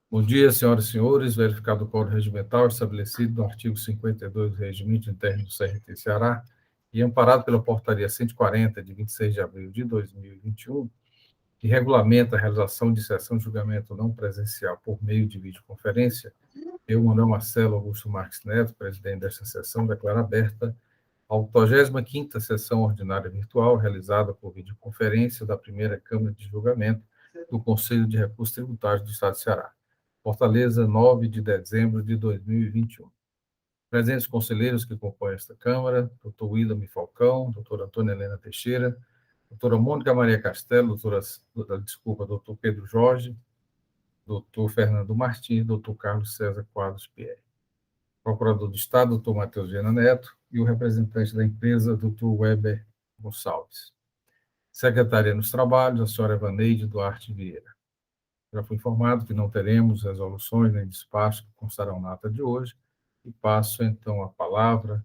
Bom dia, senhoras e senhores. Verificado o quórum regimental estabelecido no artigo 52 do Regimento Interno do CRT Ceará e amparado pela Portaria 140, de 26 de abril de 2021, que regulamenta a realização de sessão de julgamento não presencial por meio de videoconferência, eu, Manuel Marcelo Augusto Marques Neto, presidente desta sessão, declaro aberta a 85ª sessão ordinária virtual realizada por videoconferência da primeira Câmara de Julgamento do Conselho de Recursos Tributários do Estado de Ceará. Fortaleza, 9 de dezembro de 2021. Presentes conselheiros que compõem esta Câmara, doutor William Falcão, doutora Antônia Helena Teixeira, doutora Mônica Maria Castelo, doutor Pedro Jorge, doutor Fernando Martins, doutor Carlos César Quadros Pierre. Procurador do Estado, doutor Matheus Viana Neto, e o representante da empresa, doutor Weber Gonçalves. Secretaria nos Trabalhos, a senhora Evaneide Duarte Vieira. Já fui informado que não teremos resoluções nem despacho que constarão na ata de hoje, e passo, então, a palavra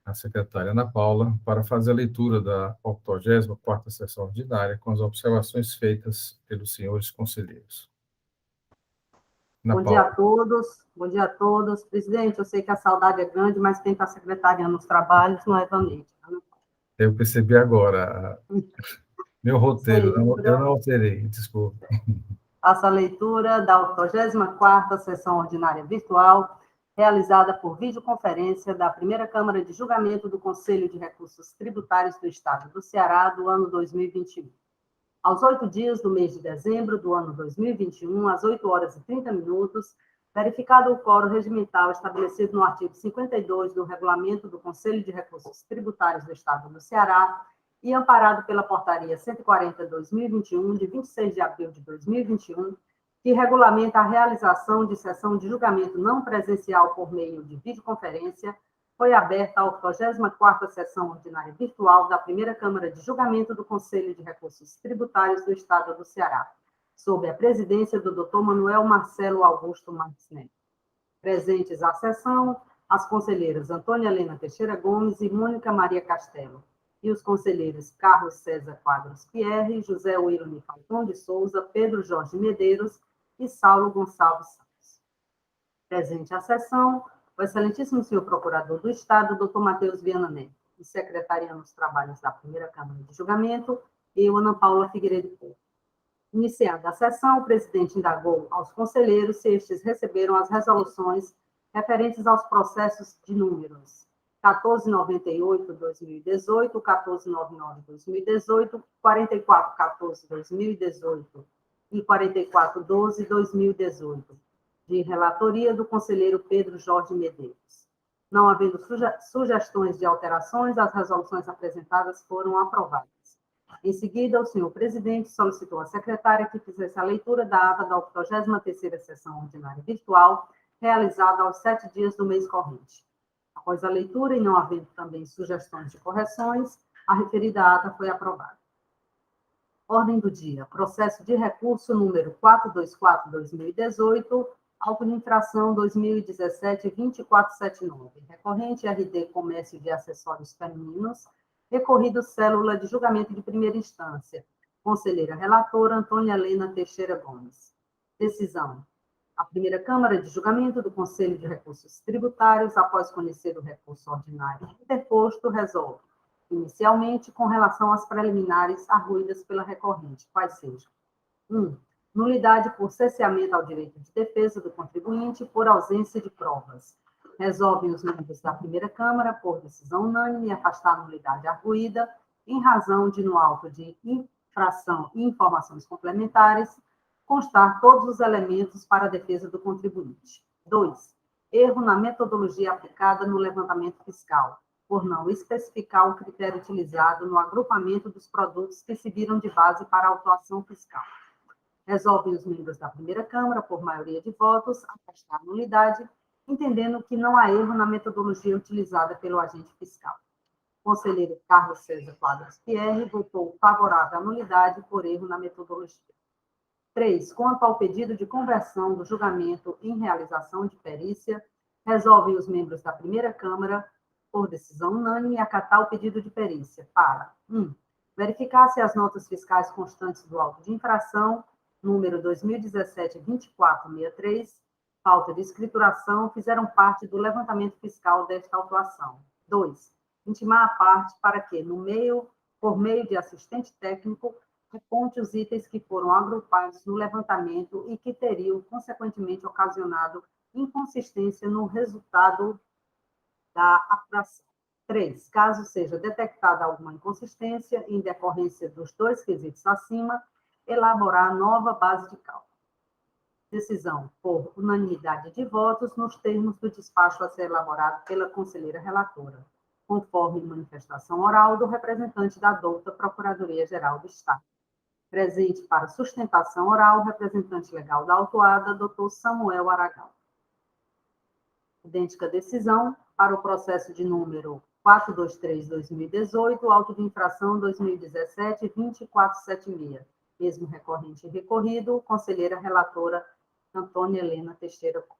à secretária Ana Paula para fazer a leitura da 84ª sessão ordinária com as observações feitas pelos senhores conselheiros. Bom dia a todos, bom dia a todos. Presidente, eu sei que a saudade é grande, mas quem está secretariando os trabalhos não é Evaneide. Eu percebi agora, meu roteiro, eu não alterei, desculpa. Faço a leitura da 84ª sessão ordinária virtual, realizada por videoconferência da primeira Câmara de Julgamento do Conselho de Recursos Tributários do Estado do Ceará, do ano 2021. Aos 8 dias do mês de dezembro do ano 2021, às 8 horas e 30 minutos, verificado o quórum regimental estabelecido no artigo 52 do Regulamento do Conselho de Recursos Tributários do Estado do Ceará e amparado pela Portaria 140/2021, de 26 de abril de 2021, que regulamenta a realização de sessão de julgamento não presencial por meio de videoconferência, foi aberta a 84ª sessão ordinária virtual da primeira Câmara de Julgamento do Conselho de Recursos Tributários do Estado do Ceará, sob a presidência do Dr. Manuel Marcelo Augusto Marques Neto. Presentes à sessão, as conselheiras Antônia Helena Teixeira Gomes e Mônica Maria Castelo, e os conselheiros Carlos César Quadros Pierre, José William Falcão de Souza, Pedro Jorge Medeiros e Saulo Gonçalves Santos. Presente à sessão, o excelentíssimo senhor procurador do Estado, doutor Matheus Viana Neto, e secretariando os trabalhos da primeira Câmara de Julgamento, eu, Ana Paula Figueiredo Porto. Iniciada a sessão, o presidente indagou aos conselheiros se estes receberam as resoluções referentes aos processos de números 1498/2018, 1499/2018, 4414/2018 e 4412/2018, de relatoria do conselheiro Pedro Jorge Medeiros. Não havendo sugestões de alterações, as resoluções apresentadas foram aprovadas. Em seguida, o senhor presidente solicitou à secretária que fizesse a leitura da ata da 83ª sessão ordinária virtual, realizada aos 7 dias do mês corrente. Após a leitura e não havendo também sugestões de correções, a referida ata foi aprovada. Ordem do dia. Processo de recurso número 424/2018, auto de infração 2017-2479. Recorrente RD Comércio de Acessórios Femininos. Recorrido célula de julgamento de primeira instância. Conselheira relatora Antônia Helena Teixeira Gomes. Decisão. A primeira Câmara de Julgamento do Conselho de Recursos Tributários, após conhecer o recurso ordinário interposto, resolve, inicialmente, com relação às preliminares arguidas pela recorrente, quais sejam: 1. Nulidade por cesseamento ao direito de defesa do contribuinte por ausência de provas. Resolvem os membros da primeira Câmara, por decisão unânime, afastar a nulidade arguída, em razão de, no auto de infração e informações complementares, constar todos os elementos para a defesa do contribuinte. 2. Erro na metodologia aplicada no levantamento fiscal, por não especificar o critério utilizado no agrupamento dos produtos que serviram de base para a autuação fiscal. Resolvem os membros da primeira Câmara, por maioria de votos, afastar a nulidade, entendendo que não há erro na metodologia utilizada pelo agente fiscal. O conselheiro Carlos César Quadros Pierre votou favorável à nulidade por erro na metodologia. 3. Quanto ao pedido de conversão do julgamento em realização de perícia, resolvem os membros da primeira Câmara, por decisão unânime, acatar o pedido de perícia para: 1. Verificar se as notas fiscais constantes do auto de infração número 2017-2463, falta de escrituração, fizeram parte do levantamento fiscal desta autuação. 2. Intimar a parte para que, por meio de assistente técnico, aponte os itens que foram agrupados no levantamento e que teriam, consequentemente, ocasionado inconsistência no resultado da apuração. 3. Caso seja detectada alguma inconsistência em decorrência dos dois quesitos acima, elaborar nova base de cálculo. Decisão por unanimidade de votos nos termos do despacho a ser elaborado pela conselheira relatora, conforme manifestação oral do representante da douta Procuradoria-Geral do Estado. Presente para sustentação oral, o representante legal da autuada, doutor Samuel Aragal. Idêntica decisão para o processo de número 423/2018, auto de infração 2017-2476. Mesmo recorrente e recorrido, conselheira relatora Antônia Helena Teixeira Gomes.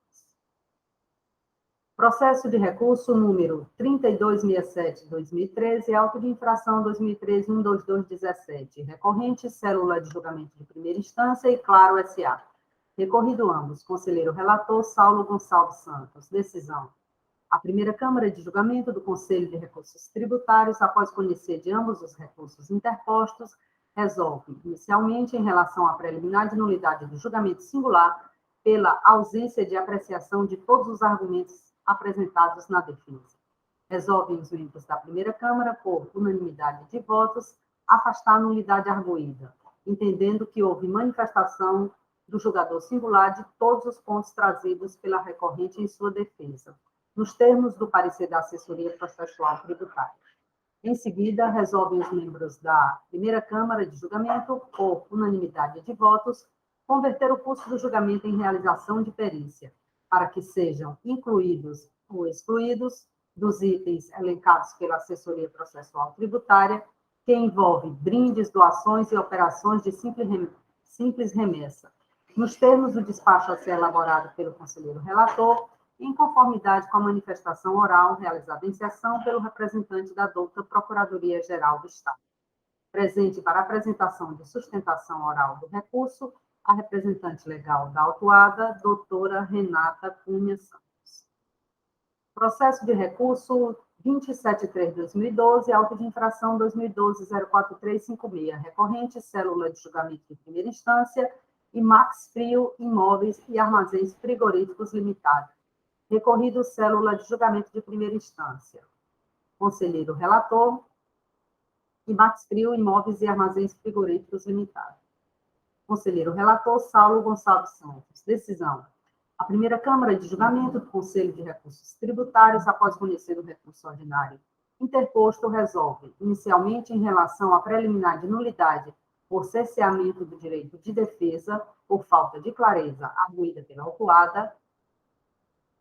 Processo de recurso número 3267/2013, auto de infração 2013-12217. Recorrente, célula de julgamento de primeira instância e Claro S.A. Recorrido ambos, conselheiro relator Saulo Gonçalves Santos. Decisão. A primeira Câmara de Julgamento do Conselho de Recursos Tributários, após conhecer de ambos os recursos interpostos, resolve, inicialmente, em relação à preliminar de nulidade do julgamento singular, pela ausência de apreciação de todos os argumentos apresentados na defesa. Resolvem os membros da primeira Câmara, por unanimidade de votos, afastar a nulidade arguída, entendendo que houve manifestação do julgador singular de todos os pontos trazidos pela recorrente em sua defesa, nos termos do parecer da assessoria processual tributária. Em seguida, resolvem os membros da primeira Câmara de Julgamento, por unanimidade de votos, converter o curso do julgamento em realização de perícia, para que sejam incluídos ou excluídos dos itens elencados pela assessoria processual tributária, que envolve brindes, doações e operações de simples remessa, nos termos do despacho a ser elaborado pelo conselheiro relator, em conformidade com a manifestação oral realizada em sessão pelo representante da douta Procuradoria-Geral do Estado. Presente para apresentação de sustentação oral do recurso, a representante legal da autuada, doutora Renata Cunha Santos. Processo de recurso 273/2012, auto de infração 2012-04356, recorrente, célula de julgamento de primeira instância e Max Frio Imóveis e Armazéns Frigoríficos Limitada. Recorrido, célula de julgamento de primeira instância. Conselheiro relator e Max Frio Imóveis e Armazéns Frigoríficos Limitada. Conselheiro relator, Saulo Gonçalves Santos. Decisão. A primeira Câmara de Julgamento do Conselho de Recursos Tributários, após conhecer o recurso ordinário interposto, resolve, inicialmente em relação à preliminar de nulidade por cerceamento do direito de defesa, por falta de clareza arguída pela autuada,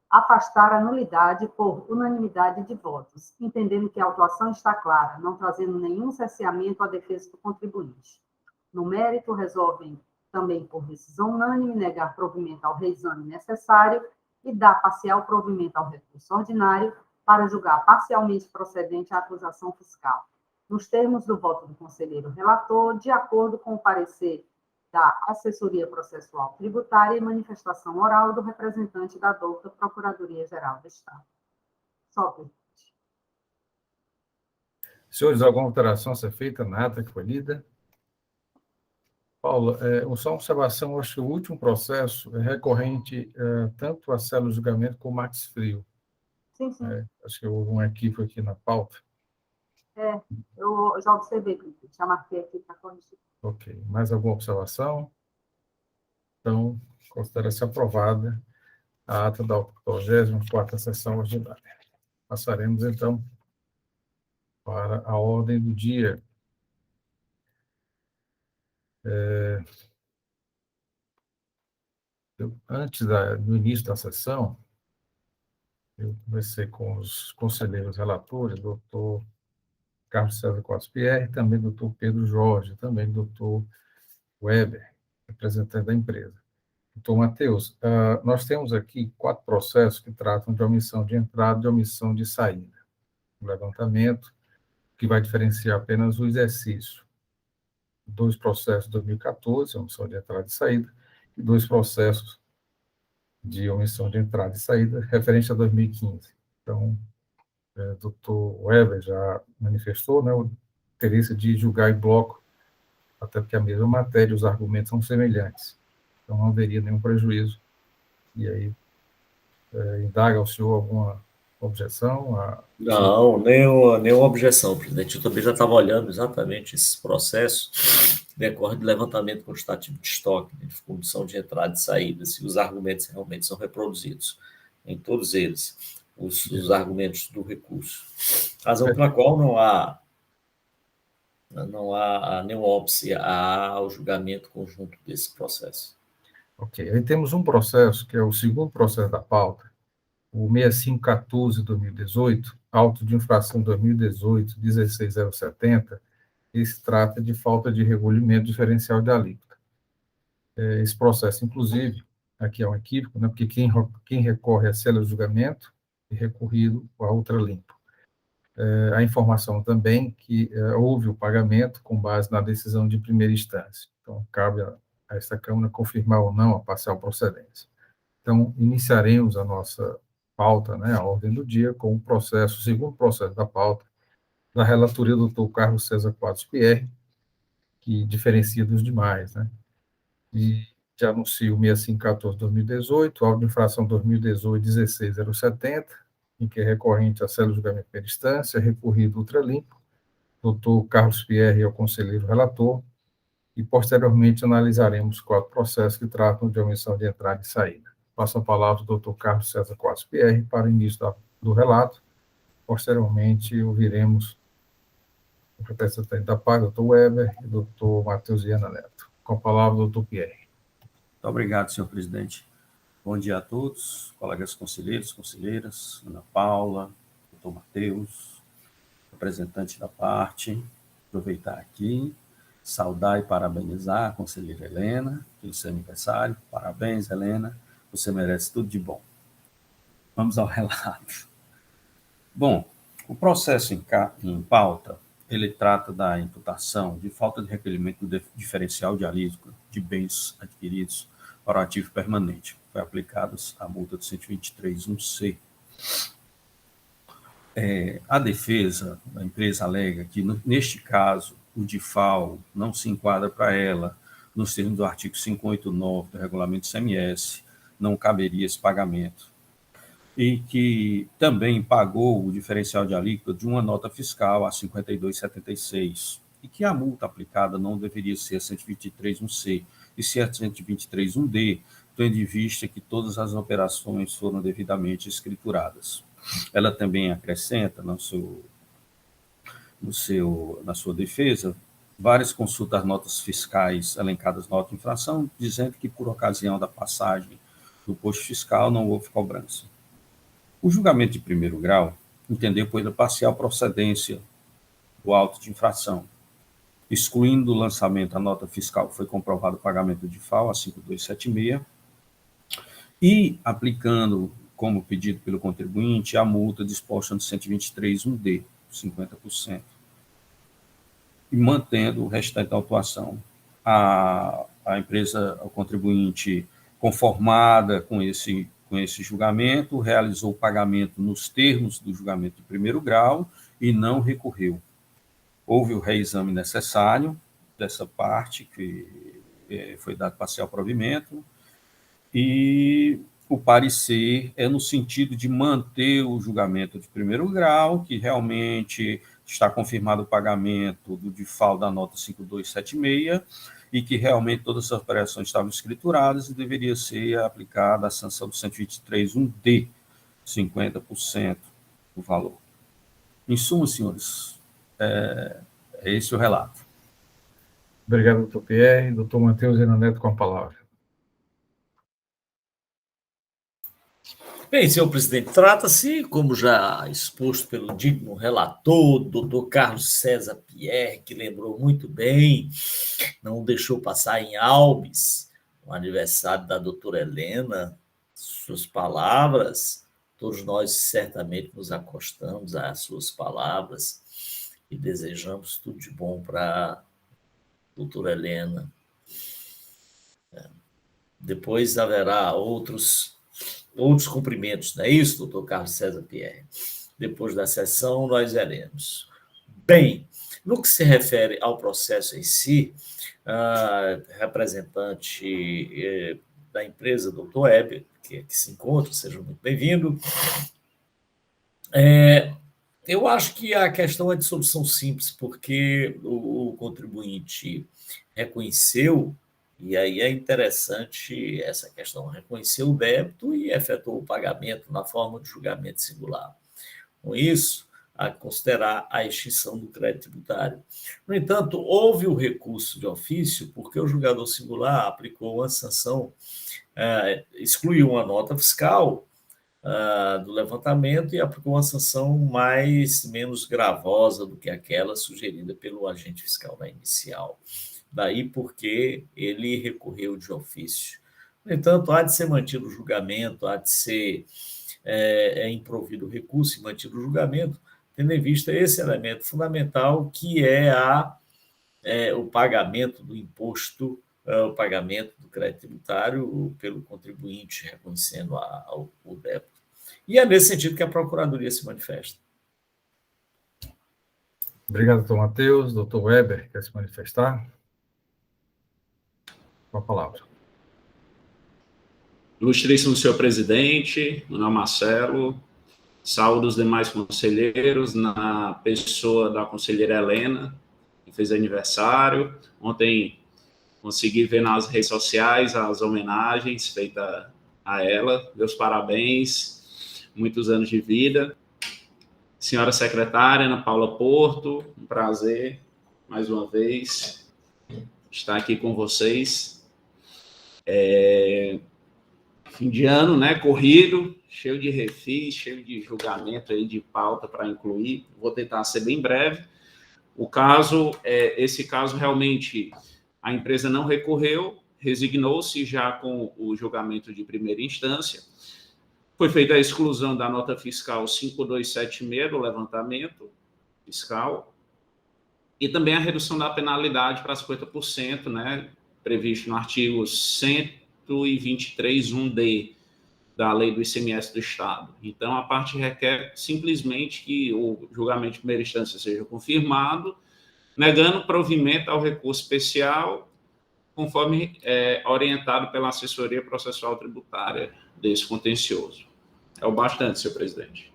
afastar a nulidade por unanimidade de votos, entendendo que a autuação está clara, não trazendo nenhum cerceamento à defesa do contribuinte. No mérito, resolvem também por decisão unânime negar provimento ao reexame necessário e dar parcial provimento ao recurso ordinário para julgar parcialmente procedente a acusação fiscal, nos termos do voto do conselheiro relator, de acordo com o parecer da assessoria processual tributária e manifestação oral do representante da douta Procuradoria-Geral do Estado. Só pergunte. Senhores, alguma alteração a ser feita na ata que foi lida? Paula, só uma observação, acho que o último processo é recorrente tanto a célula de julgamento como o Max Frio. Sim, sim. Acho que houve um equívoco aqui na pauta. Eu já observei, já marquei aqui para corrigir. Ok. Mais alguma observação? Então, considera-se aprovada a ata da 84ª sessão ordinária. Passaremos, então, para a ordem do dia. Antes do início da sessão, eu conversei com os conselheiros relatores, doutor Carlos César Costa Pierre, também doutor Pedro Jorge, também doutor Weber, representante da empresa. Doutor Matheus, nós temos aqui 4 processos que tratam de omissão de entrada e de omissão de saída. Um levantamento que vai diferenciar apenas o exercício. 2 processos de 2014, omissão de entrada e saída, e 2 processos de omissão de entrada e saída, referente a 2015. Então, o doutor Weber já manifestou, né, o interesse de julgar em bloco, até porque a mesma matéria, os argumentos são semelhantes. Então, não haveria nenhum prejuízo. E aí, indaga ao senhor alguma objeção? Não, nenhuma objeção, presidente. Eu também já estava olhando exatamente esse processo, decorre de levantamento quantitativo de estoque, de condição de entrada e saída, se os argumentos realmente são reproduzidos em todos eles, os argumentos do recurso. Razão pela qual não há nenhuma óbice ao julgamento conjunto desse processo. Ok. Aí temos um processo, que é o segundo processo da pauta, o 6514/2018, auto de infração 2018, 16070, esse trata de falta de regulamento diferencial de alíquota. Esse processo, inclusive, aqui é um equívoco, né, porque quem recorre à célula de julgamento é recorrido à outra limpo. A informação também que houve o pagamento com base na decisão de primeira instância. Então, cabe a esta Câmara confirmar ou não a parcial procedência. Então, iniciaremos a nossa pauta, né, a ordem do dia, com o processo, o segundo processo da pauta, da relatoria do Dr. Carlos César Quadros Pierre, que diferencia dos demais, né? E já anuncio o 6514/2018, auto de infração 2018-16070, em que é recorrente a célula de julgamento de primeira instância, recorrido ultralimpo, doutor Carlos Pierre é o conselheiro relator, e posteriormente analisaremos 4 processos que tratam de omissão de entrada e saída. Passo a palavra ao doutor Carlos César Quadros Pierre para o início do relato. Posteriormente, ouviremos o representante da PAC, doutor Weber, e doutor Matheus Viana Neto. Com a palavra, doutor Pierre. Muito obrigado, senhor presidente. Bom dia a todos, colegas conselheiros, conselheiras, Ana Paula, doutor Matheus, representante da parte. Aproveitar aqui, saudar e parabenizar a conselheira Helena, pelo seu aniversário. Parabéns, Helena, você merece tudo de bom. Vamos ao relato. Bom, o processo em pauta, ele trata da imputação de falta de requerimento do diferencial de alíquota de bens adquiridos para o ativo permanente. Foi aplicada a multa de 123.1c. A defesa da empresa alega que, neste caso, o DIFAL não se enquadra para ela nos termos do artigo 589 do regulamento CMS, não caberia esse pagamento. E que também pagou o diferencial de alíquota de uma nota fiscal a 52,76, e que a multa aplicada não deveria ser a 123.1c, e se a 123.1d, tendo em vista que todas as operações foram devidamente escrituradas. Ela também acrescenta na sua defesa várias consultas às notas fiscais elencadas na nota de infração, dizendo que por ocasião da passagem do posto fiscal não houve cobrança. O julgamento de primeiro grau entendeu pela parcial procedência do auto de infração. Excluindo o lançamento da nota fiscal, foi comprovado o pagamento de FAO a 5276 e aplicando, como pedido pelo contribuinte, a multa disposta no 123.1d, 50%, e mantendo o restante da autuação. A empresa, o contribuinte, conformada com esse julgamento, realizou o pagamento nos termos do julgamento de primeiro grau e não recorreu. Houve o reexame necessário dessa parte, que foi dado parcial provimento, e o parecer é no sentido de manter o julgamento de primeiro grau, que realmente está confirmado o pagamento do DIFAL da nota 5276, e que realmente todas as operações estavam escrituradas e deveria ser aplicada a sanção do 123.1d, 50% do valor. Em suma, senhores, é esse o relato. Obrigado, doutor Pierre. Doutor Matheus Viana Neto, com a palavra. Bem, senhor presidente, trata-se, como já exposto pelo digno relator, doutor Carlos César Pierre, que lembrou muito bem, não deixou passar em Albis o aniversário da doutora Helena, suas palavras, todos nós certamente nos acostamos às suas palavras e desejamos tudo de bom para doutora Helena. Depois haverá outros cumprimentos, não é isso, doutor Carlos César Pierre? Depois da sessão, nós veremos. Bem, no que se refere ao processo em si, representante da empresa, doutor Heber, que aqui se encontra, seja muito bem-vindo. Eu acho que a questão é de solução simples, porque o contribuinte reconheceu, e aí é interessante essa questão, reconheceu o débito e efetuou o pagamento na forma de julgamento singular. Com isso, a considerar a extinção do crédito tributário. No entanto, houve o recurso de ofício, porque o julgador singular aplicou uma sanção, excluiu uma nota fiscal do levantamento e aplicou uma sanção menos gravosa do que aquela sugerida pelo agente fiscal na inicial. Daí porque ele recorreu de ofício. No entanto, há de ser mantido o julgamento, há de ser improvido o recurso e mantido o julgamento, tendo em vista esse elemento fundamental, que é o pagamento do imposto, o pagamento do crédito tributário pelo contribuinte, reconhecendo o débito. E é nesse sentido que a Procuradoria se manifesta. Obrigado, doutor Matheus. Doutor Weber, quer se manifestar? Com a palavra. Ilustríssimo senhor presidente, meu nome é Marcelo, saúdo os demais conselheiros, na pessoa da conselheira Helena, que fez aniversário. Ontem consegui ver nas redes sociais as homenagens feitas a ela. Meus parabéns, muitos anos de vida. Senhora secretária Ana Paula Porto, um prazer, mais uma vez, estar aqui com vocês. Fim de ano, né, corrido, cheio de refis, cheio de julgamento aí, de pauta para incluir. Vou tentar ser bem breve. Esse caso realmente, a empresa não recorreu, resignou-se já com o julgamento de primeira instância. Foi feita a exclusão da nota fiscal 5276 do levantamento fiscal e também a redução da penalidade para 50%, né, previsto no artigo 123.1d da Lei do ICMS do Estado. Então, a parte requer simplesmente que o julgamento de primeira instância seja confirmado, negando provimento ao recurso especial, conforme orientado pela assessoria processual tributária desse contencioso. É o bastante, senhor presidente.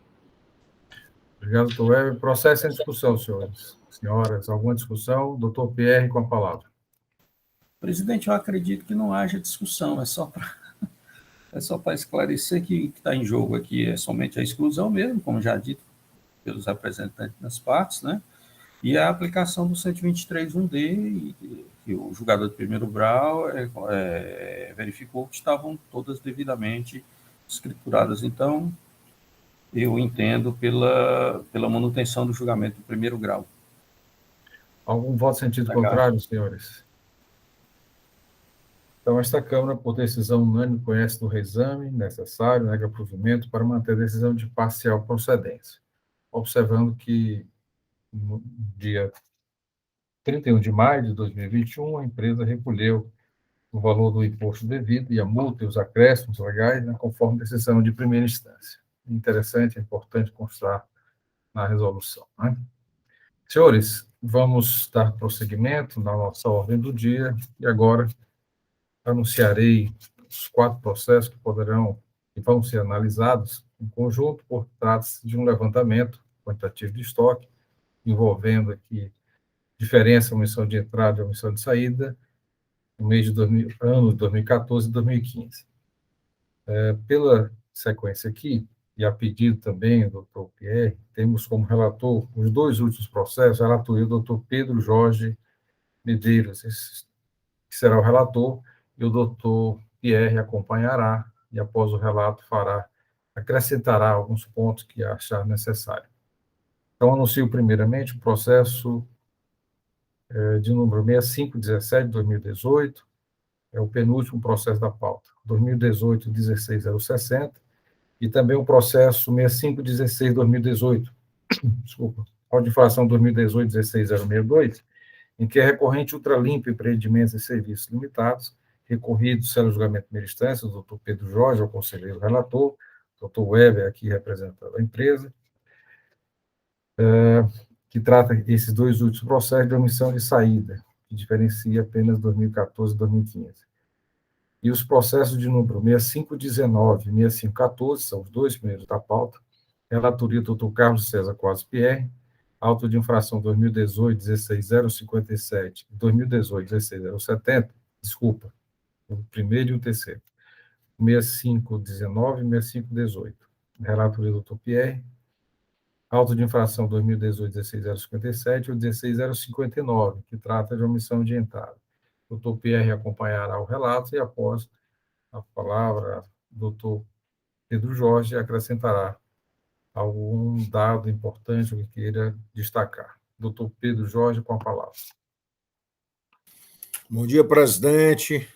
Obrigado, doutor Weber. Processo em discussão, senhores. Senhoras, alguma discussão? Doutor Pierre, com a palavra. Presidente, eu acredito que não haja discussão, é só para esclarecer que o que está em jogo aqui é somente a exclusão mesmo, como já dito pelos representantes das partes, né? E a aplicação do 123.1d, que o julgador de primeiro grau verificou que estavam todas devidamente escrituradas. Então, eu entendo pela manutenção do julgamento de primeiro grau. Algum voto em sentido contrário, senhores? Então, esta Câmara, por decisão unânime, conhece do reexame necessário, nega provimento para manter a decisão de parcial procedência. Observando que, no dia 31 de maio de 2021, a empresa recolheu o valor do imposto devido e a multa e os acréscimos legais, né, conforme decisão de primeira instância. Interessante, é importante constar na resolução, né? Senhores, vamos dar prosseguimento na nossa ordem do dia e agora anunciarei os 4 processos que vão ser analisados em conjunto, por trata-se de um levantamento quantitativo de estoque, envolvendo aqui diferença, omissão de entrada e omissão de saída, no mês de ano de 2014 e 2015. Pela sequência aqui, e a pedido também do doutor Pierre, temos como relator os 2 últimos processos, a relatoria do doutor Pedro Jorge Medeiros, que será o relator, e o doutor Pierre acompanhará, e após o relato acrescentará alguns pontos que achar necessário. Então, anuncio primeiramente o processo de número 6517 de 2018, é o penúltimo processo da pauta, 2018-16060, e também o processo 6516 de 2018, desculpa, Auto de infração 2018-16062, em que é recorrente Ultralimpo Empreendimentos e Serviços Limitados, recorrido pelo julgamento de primeira instância, o doutor Pedro Jorge, o conselheiro relator, o doutor Weber, aqui representando a empresa, que trata esses dois últimos processos de omissão de saída, que diferencia apenas 2014 e 2015. E os processos de número 6519 e 6514, são os dois primeiros da pauta, relatoria do doutor Carlos César Quadros Pierre, auto de infração 2018-16057, 2018-16070, desculpa, o primeiro e o terceiro, 6519 e 6518, relatoria do doutor Pierre, auto de infração 2018-16057 e o 16059, que trata de omissão de entrada. O doutor Pierre acompanhará o relato e, após a palavra, o doutor Pedro Jorge acrescentará algum dado importante que queira destacar. Doutor Pedro Jorge, com a palavra. Bom dia, presidente.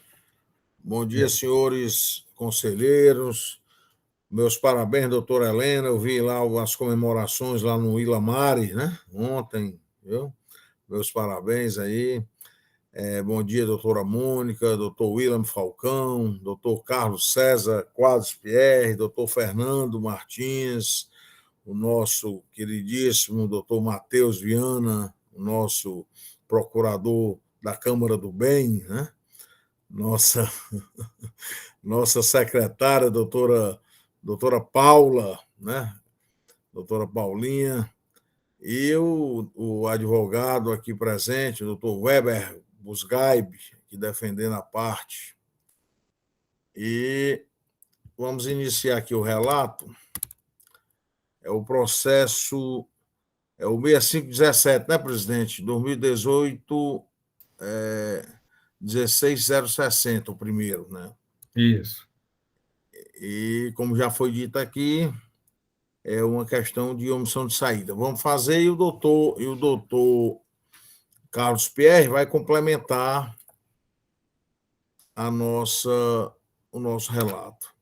Bom dia, senhores conselheiros. Meus parabéns, doutora Helena. Eu vi lá as comemorações lá no Ilamare, né? Ontem, viu? Meus parabéns aí. Bom dia, doutora Mônica, doutor William Falcão, doutor Carlos César Quadros Pierre, doutor Fernando Martins, o nosso queridíssimo doutor Matheus Viana, o nosso procurador da Câmara do Bem, né? Nossa secretária, doutora Paula, né? Doutora Paulinha, e o advogado aqui presente, o doutor Weber Busgaib, aqui defendendo a parte. E vamos iniciar aqui o relato. É o processo, é o 6517, né, presidente? 2018, 16060, o primeiro, né? Isso. E, como já foi dito aqui, é uma questão de omissão de saída. Vamos fazer e o doutor Carlos Pierre vai complementar o nosso relato.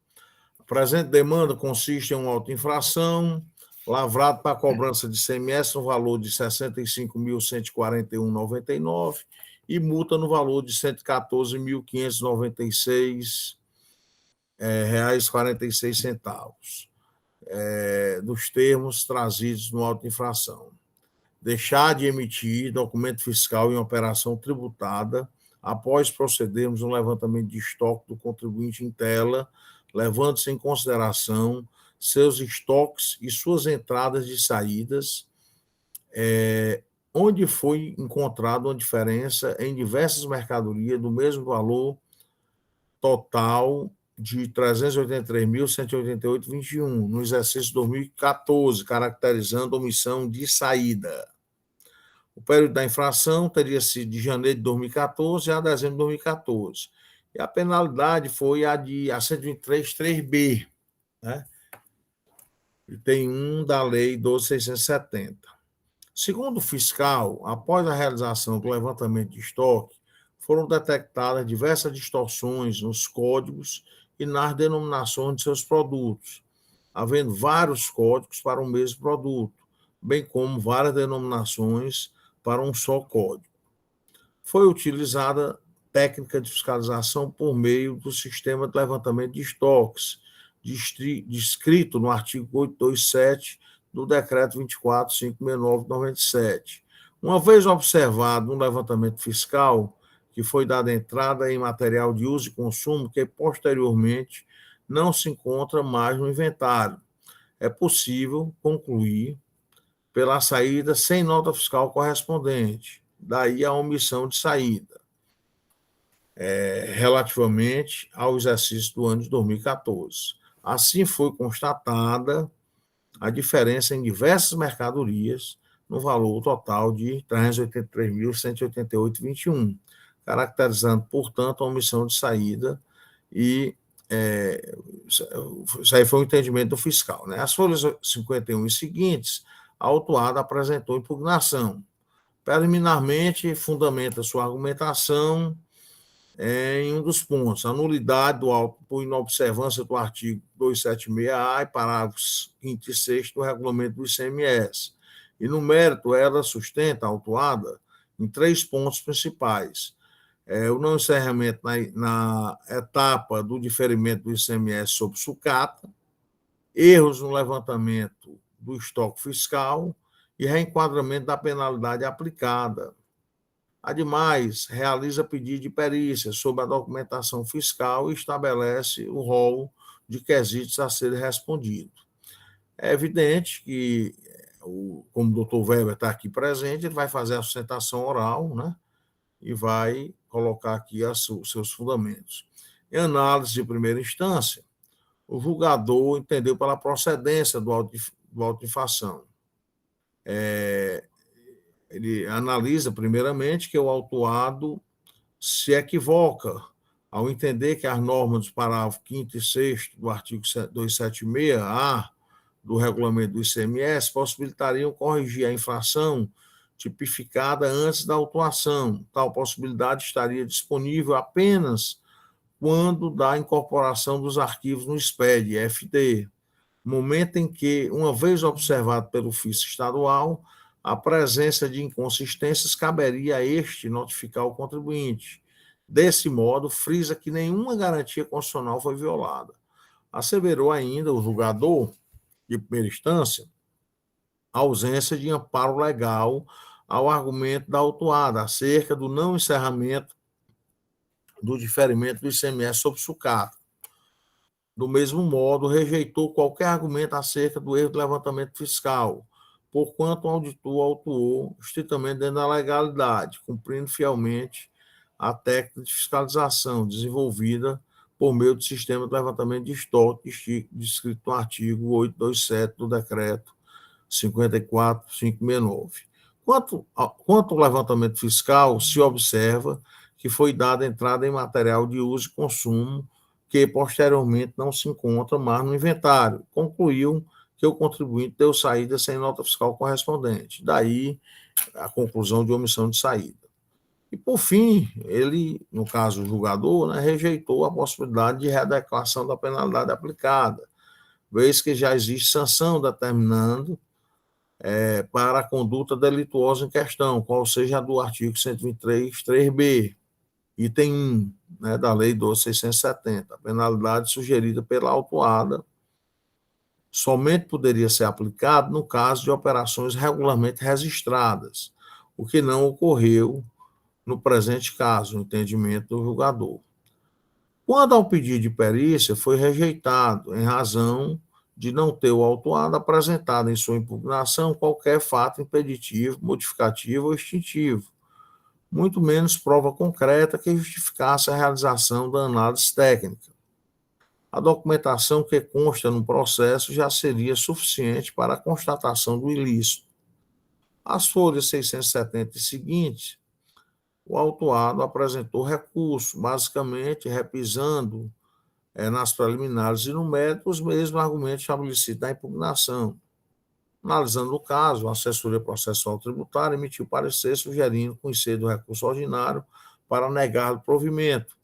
A presente demanda consiste em uma auto-infração lavrado para a cobrança de ICMS no valor de R$ 65.141,99 e multa no valor de R$ 114.596,46, dos termos trazidos no auto-infração. Deixar de emitir documento fiscal em operação tributada após procedermos no levantamento de estoque do contribuinte em tela, levando-se em consideração seus estoques e suas entradas e saídas, onde foi encontrada uma diferença em diversas mercadorias do mesmo valor total de R$ 383.188,21 no exercício 2014, caracterizando omissão de saída. O período da infração teria sido de janeiro de 2014 a dezembro de 2014. E a penalidade foi a 123.3b, né? Tem da Lei 12.670. Segundo o fiscal, após a realização do levantamento de estoque, foram detectadas diversas distorções nos códigos e nas denominações de seus produtos, havendo vários códigos para o mesmo produto, bem como várias denominações para um só código. Foi utilizada técnica de fiscalização por meio do sistema de levantamento de estoques, descrito no artigo 827 do Decreto 24.569/97. Uma vez observado um levantamento fiscal, que foi dada entrada em material de uso e consumo que posteriormente não se encontra mais no inventário, é possível concluir pela saída sem nota fiscal correspondente, daí a omissão de saída, relativamente ao exercício do ano de 2014. Assim foi constatada a diferença em diversas mercadorias no valor total de R$ 383.188,21, caracterizando, portanto, a omissão de saída e isso aí foi o entendimento do fiscal, né? As folhas 51 e seguintes, a autuada apresentou impugnação. Preliminarmente, fundamenta sua argumentação em um dos pontos, a nulidade do auto por inobservância do artigo 276-A e parágrafos 5º e 6º do regulamento do ICMS. E, no mérito, ela sustenta, a autuada, em 3 pontos principais. O não encerramento na etapa do diferimento do ICMS sobre sucata, erros no levantamento do estoque fiscal e reenquadramento da penalidade aplicada. Ademais, realiza pedido de perícia sobre a documentação fiscal e estabelece o rol de quesitos a serem respondidos. É evidente que, como o doutor Weber está aqui presente, ele vai fazer a sustentação oral, né? E vai colocar aqui os seus fundamentos. Em análise de primeira instância, o julgador entendeu pela procedência do auto de infração. Ele analisa, primeiramente, que o autuado se equivoca ao entender que as normas dos parágrafos 5º e 6º do artigo 276-A do regulamento do ICMS possibilitariam corrigir a infração tipificada antes da autuação. Tal possibilidade estaria disponível apenas quando da incorporação dos arquivos no SPED, FD, momento em que, uma vez observado pelo fisco estadual, a presença de inconsistências caberia a este notificar o contribuinte. Desse modo, frisa que nenhuma garantia constitucional foi violada. Asseverou ainda o julgador, de primeira instância, a ausência de amparo legal ao argumento da autuada acerca do não encerramento do diferimento do ICMS sobre sucata. Do mesmo modo, rejeitou qualquer argumento acerca do erro de levantamento fiscal, porquanto o auditor autuou estritamente dentro da legalidade, cumprindo fielmente a técnica de fiscalização desenvolvida por meio do sistema de levantamento de estoque descrito no artigo 827 do decreto 54.569. Quanto ao levantamento fiscal, se observa que foi dada entrada em material de uso e consumo que posteriormente não se encontra mais no inventário. Concluiu que o contribuinte deu saída sem nota fiscal correspondente. Daí a conclusão de omissão de saída. E, por fim, ele, no caso o julgador, né, rejeitou a possibilidade de readequação da penalidade aplicada, vez que já existe sanção determinando para a conduta delituosa em questão, qual seja a do artigo 123, 3b, item 1, né, da Lei 12.670. A penalidade sugerida pela autuada somente poderia ser aplicada no caso de operações regularmente registradas, o que não ocorreu no presente caso, no entendimento do julgador. Quando ao pedido de perícia, foi rejeitado em razão de não ter o autuado apresentado em sua impugnação qualquer fato impeditivo, modificativo ou extintivo, muito menos prova concreta que justificasse a realização da análise técnica. A documentação que consta no processo já seria suficiente para a constatação do ilícito. As folhas 670 e seguintes, o autuado apresentou recurso, basicamente repisando nas preliminares e no mérito os mesmos argumentos estabelecidos na impugnação. Analisando o caso, a assessoria processual tributária emitiu parecer sugerindo conhecer do recurso ordinário para negar o provimento.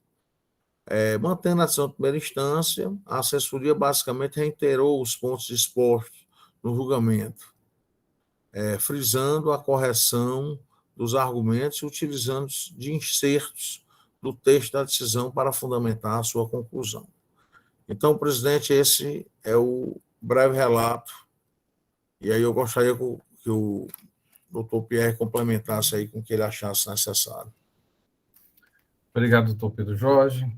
Mantendo a decisão de primeira instância, a assessoria basicamente reiterou os pontos expostos no julgamento, frisando a correção dos argumentos e utilizando de insertos do texto da decisão para fundamentar a sua conclusão. Então, presidente, esse é o breve relato, e aí eu gostaria que o doutor Pierre complementasse aí com o que ele achasse necessário. Obrigado, doutor Pedro Jorge.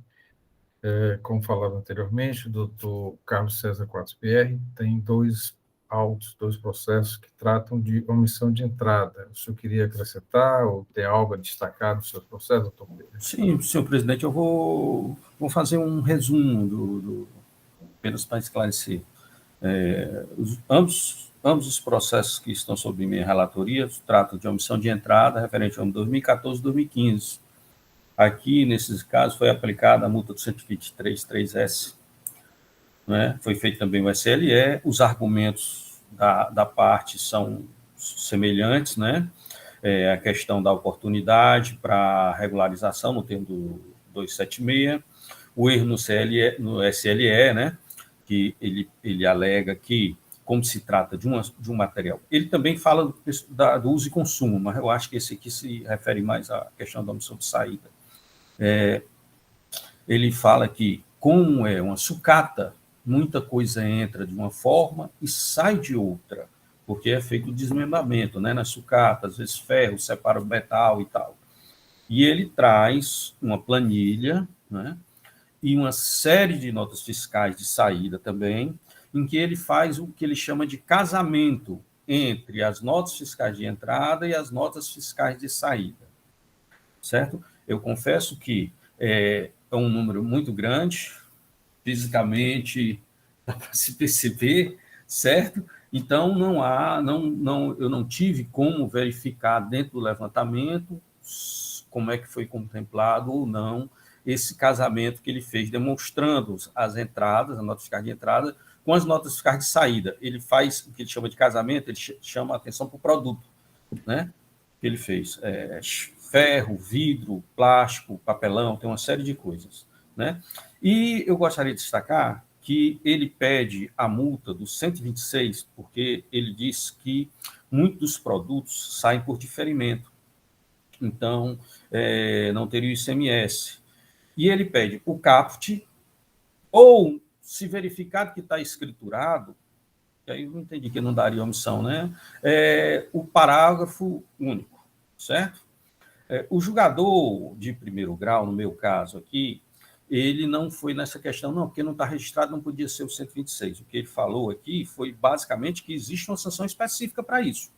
Como falado anteriormente, o doutor Carlos César Quadros Pierre tem 2 autos, 2 processos que tratam de omissão de entrada. O senhor queria acrescentar ou ter algo a destacar no seu processo, doutor Pedro? Sim, senhor presidente, eu vou fazer um resumo apenas para esclarecer. Ambos os processos que estão sob minha relatoria tratam de omissão de entrada referente ao ano 2014 e 2015. Aqui, nesses casos, foi aplicada a multa do 123.3S, né? Foi feito também o SLE, os argumentos da parte são semelhantes, né? A questão da oportunidade para regularização no termo do 276, o erro no SLE, né? Que ele alega que como se trata de um material. Ele também fala do uso e consumo, mas eu acho que esse aqui se refere mais à questão da omissão de saída. Ele fala que, como é uma sucata, muita coisa entra de uma forma e sai de outra, porque é feito o desmembramento, né? Na sucata, às vezes ferro, separa o metal e tal. E ele traz uma planilha, né? E uma série de notas fiscais de saída também, em que ele faz o que ele chama de casamento entre as notas fiscais de entrada e as notas fiscais de saída, certo? Eu confesso que é um número muito grande, fisicamente dá para se perceber, certo? Então, eu não tive como verificar dentro do levantamento como é que foi contemplado ou não esse casamento que ele fez, demonstrando as entradas, a nota fiscal de entrada, com as notas fiscais de saída. Ele faz o que ele chama de casamento, ele chama a atenção para o produto, né? Que ele fez ferro, vidro, plástico, papelão, tem uma série de coisas, né? E eu gostaria de destacar que ele pede a multa dos 126, porque ele diz que muitos dos produtos saem por diferimento, então não teria o ICMS. E ele pede o caput, ou, se verificado que está escriturado, que aí eu não entendi que não daria omissão, né? O parágrafo único, certo? O julgador de primeiro grau, no meu caso aqui, ele não foi nessa questão, não, porque não está registrado, não podia ser o 126. O que ele falou aqui foi basicamente que existe uma sanção específica para isso.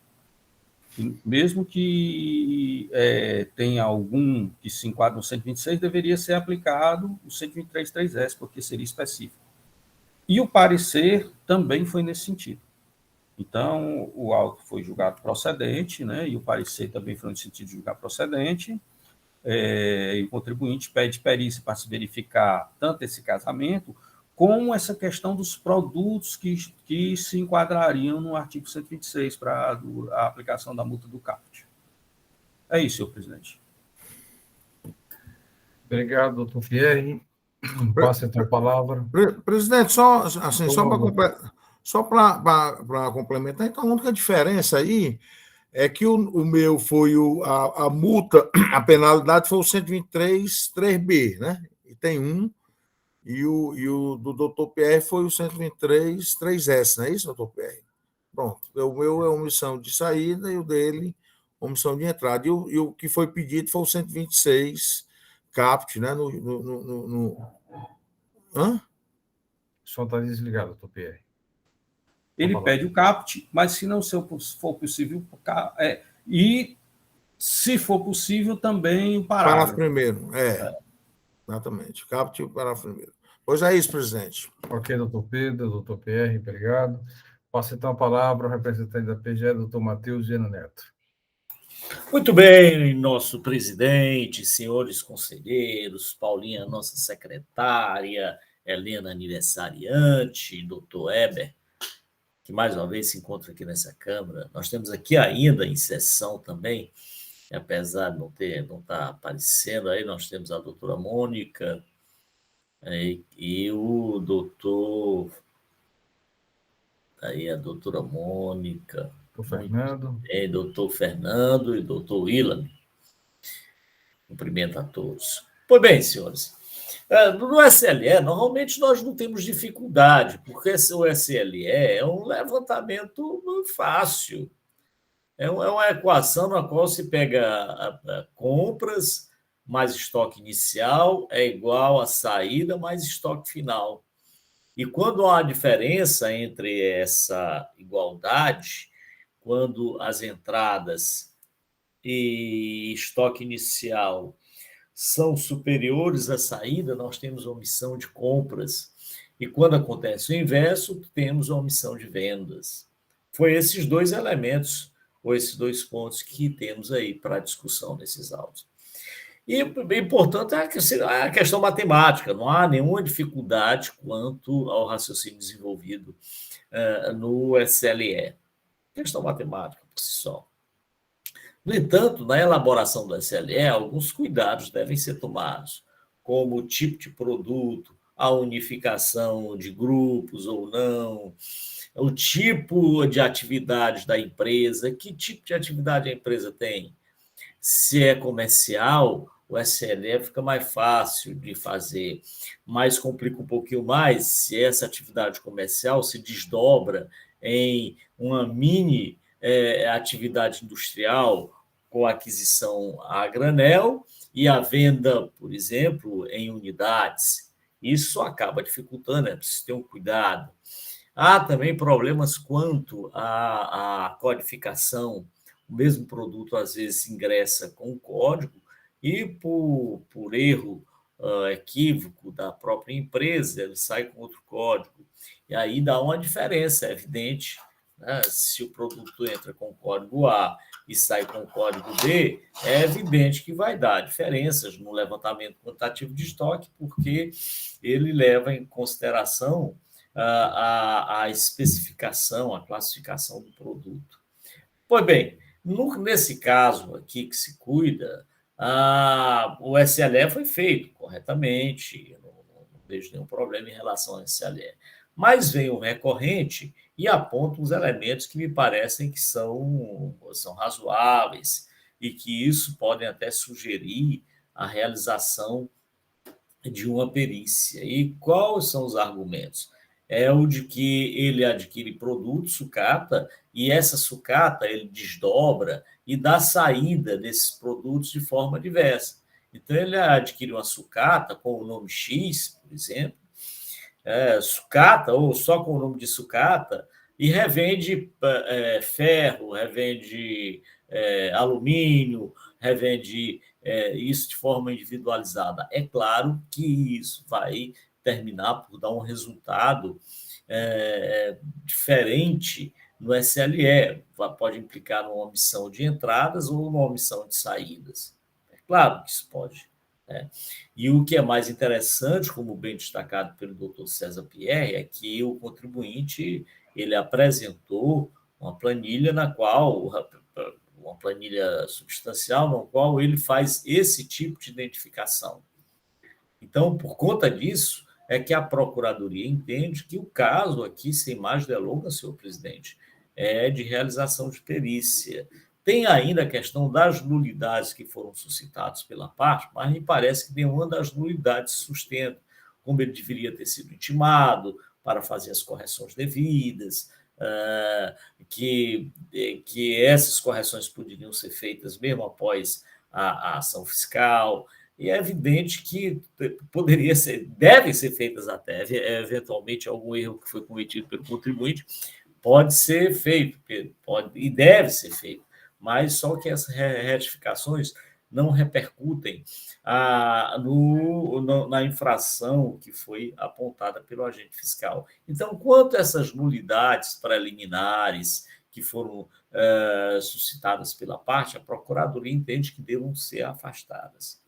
Mesmo que tenha algum que se enquadre no 126, deveria ser aplicado o 123.3S, porque seria específico. E o parecer também foi nesse sentido. Então, o auto foi julgado procedente, né, e o parecer também foi no sentido de julgar procedente, e o contribuinte pede perícia para se verificar tanto esse casamento, como essa questão dos produtos que se enquadrariam no artigo 126 para a aplicação da multa do caput. É isso, senhor presidente. Obrigado, doutor Pierre. Passa então a palavra. Presidente, só para complementar, então a única diferença aí é que o meu foi a multa, a penalidade foi o 123.3B, né? E tem um. E o do doutor Pierre foi o 123.3S, não é isso, doutor Pierre? Pronto. O meu é omissão de saída e o dele, omissão de entrada. E o que foi pedido foi o 126 caput, né? Hã? O som está desligado, doutor Pierre. Ele pede o caput, mas se não for possível, e se for possível, também o Parágrafo parágrafo. primeiro, exatamente. Caput e o parágrafo primeiro. Pois é isso, presidente. Ok, doutor Pedro, doutor Pierre, obrigado. Passo então a palavra ao representante da PGE, doutor Matheus Viana Neto. Muito bem, nosso presidente, senhores conselheiros, Paulinha, nossa secretária, Helena, aniversariante, doutor Heber, que mais uma vez se encontra aqui nessa Câmara. Nós temos aqui ainda em sessão também, apesar de não estar aparecendo aí, nós temos a doutora Mônica e o doutor... Aí a doutora Mônica... Doutor Fernando. Doutor Fernando e doutor Willan. Cumprimento a todos. Pois bem, senhores, no SLE, normalmente nós não temos dificuldade, porque o SLE é um levantamento fácil. É uma equação na qual se pega compras mais estoque inicial é igual a saída mais estoque final. E quando há diferença entre essa igualdade, quando as entradas e estoque inicial são superiores à saída, nós temos omissão de compras. E quando acontece o inverso, temos omissão de vendas. Foi esses dois elementos, ou esses dois pontos que temos aí para discussão nesses autos. E, portanto, é a questão matemática, não há nenhuma dificuldade quanto ao raciocínio desenvolvido no SLE. Questão matemática por si só. No entanto, na elaboração do SLE, alguns cuidados devem ser tomados, como o tipo de produto, a unificação de grupos ou não, o tipo de atividade da empresa, que tipo de atividade a empresa tem. Se é comercial, o SLE fica mais fácil de fazer, mas complica um pouquinho mais se essa atividade comercial se desdobra em uma mini atividade industrial com aquisição a granel e a venda, por exemplo, em unidades. Isso acaba dificultando, é preciso ter um cuidado. Há também problemas quanto à codificação. O mesmo produto, às vezes, ingressa com um código e, por erro equívoco da própria empresa, ele sai com outro código. E aí dá uma diferença, é evidente. Né? Se o produto entra com o código A e sai com o código B, é evidente que vai dar diferenças no levantamento quantitativo de estoque, porque ele leva em consideração a especificação, a classificação do produto. Pois bem, nesse caso aqui que se cuida, o SLE foi feito corretamente, não vejo nenhum problema em relação ao SLE. Mas vem o recorrente e aponta uns elementos que me parecem que são razoáveis e que isso podem até sugerir a realização de uma perícia. E quais são os argumentos? É o de que ele adquire produto, sucata, e essa sucata ele desdobra e dá saída desses produtos de forma diversa. Então, ele adquire uma sucata com o nome X, por exemplo, sucata, ou só com o nome de sucata, e revende ferro, revende alumínio, revende isso de forma individualizada. É claro que isso vai terminar por dar um resultado diferente no SLE. Pode implicar numa omissão de entradas ou numa omissão de saídas. É claro que isso pode. Né? E o que é mais interessante, como bem destacado pelo Dr. César Pierre, é que o contribuinte ele apresentou uma planilha uma planilha substancial, na qual ele faz esse tipo de identificação. Então, por conta disso, é que a Procuradoria entende que o caso aqui, sem mais delongas, senhor presidente, é de realização de perícia. Tem ainda a questão das nulidades que foram suscitadas pela parte, mas me parece que nenhuma das nulidades sustenta, como ele deveria ter sido intimado para fazer as correções devidas, que essas correções poderiam ser feitas mesmo após a ação fiscal. E é evidente que devem ser feitas até, eventualmente, algum erro que foi cometido pelo contribuinte pode ser feito, e deve ser feito, mas só que essas retificações não repercutem na infração que foi apontada pelo agente fiscal. Então, quanto a essas nulidades preliminares que foram suscitadas pela parte, a Procuradoria entende que devam ser afastadas.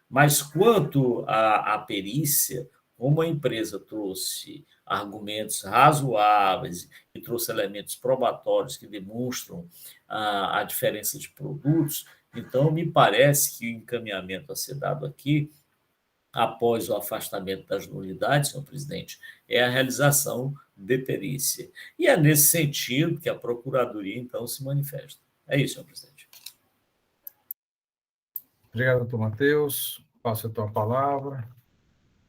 Mas quanto à perícia, como a empresa trouxe argumentos razoáveis e trouxe elementos probatórios que demonstram a diferença de produtos, então me parece que o encaminhamento a ser dado aqui, após o afastamento das nulidades, senhor presidente, é a realização de perícia. E é nesse sentido que a Procuradoria, então, se manifesta. É isso, senhor presidente. Obrigado, doutor Matheus. Passo então a palavra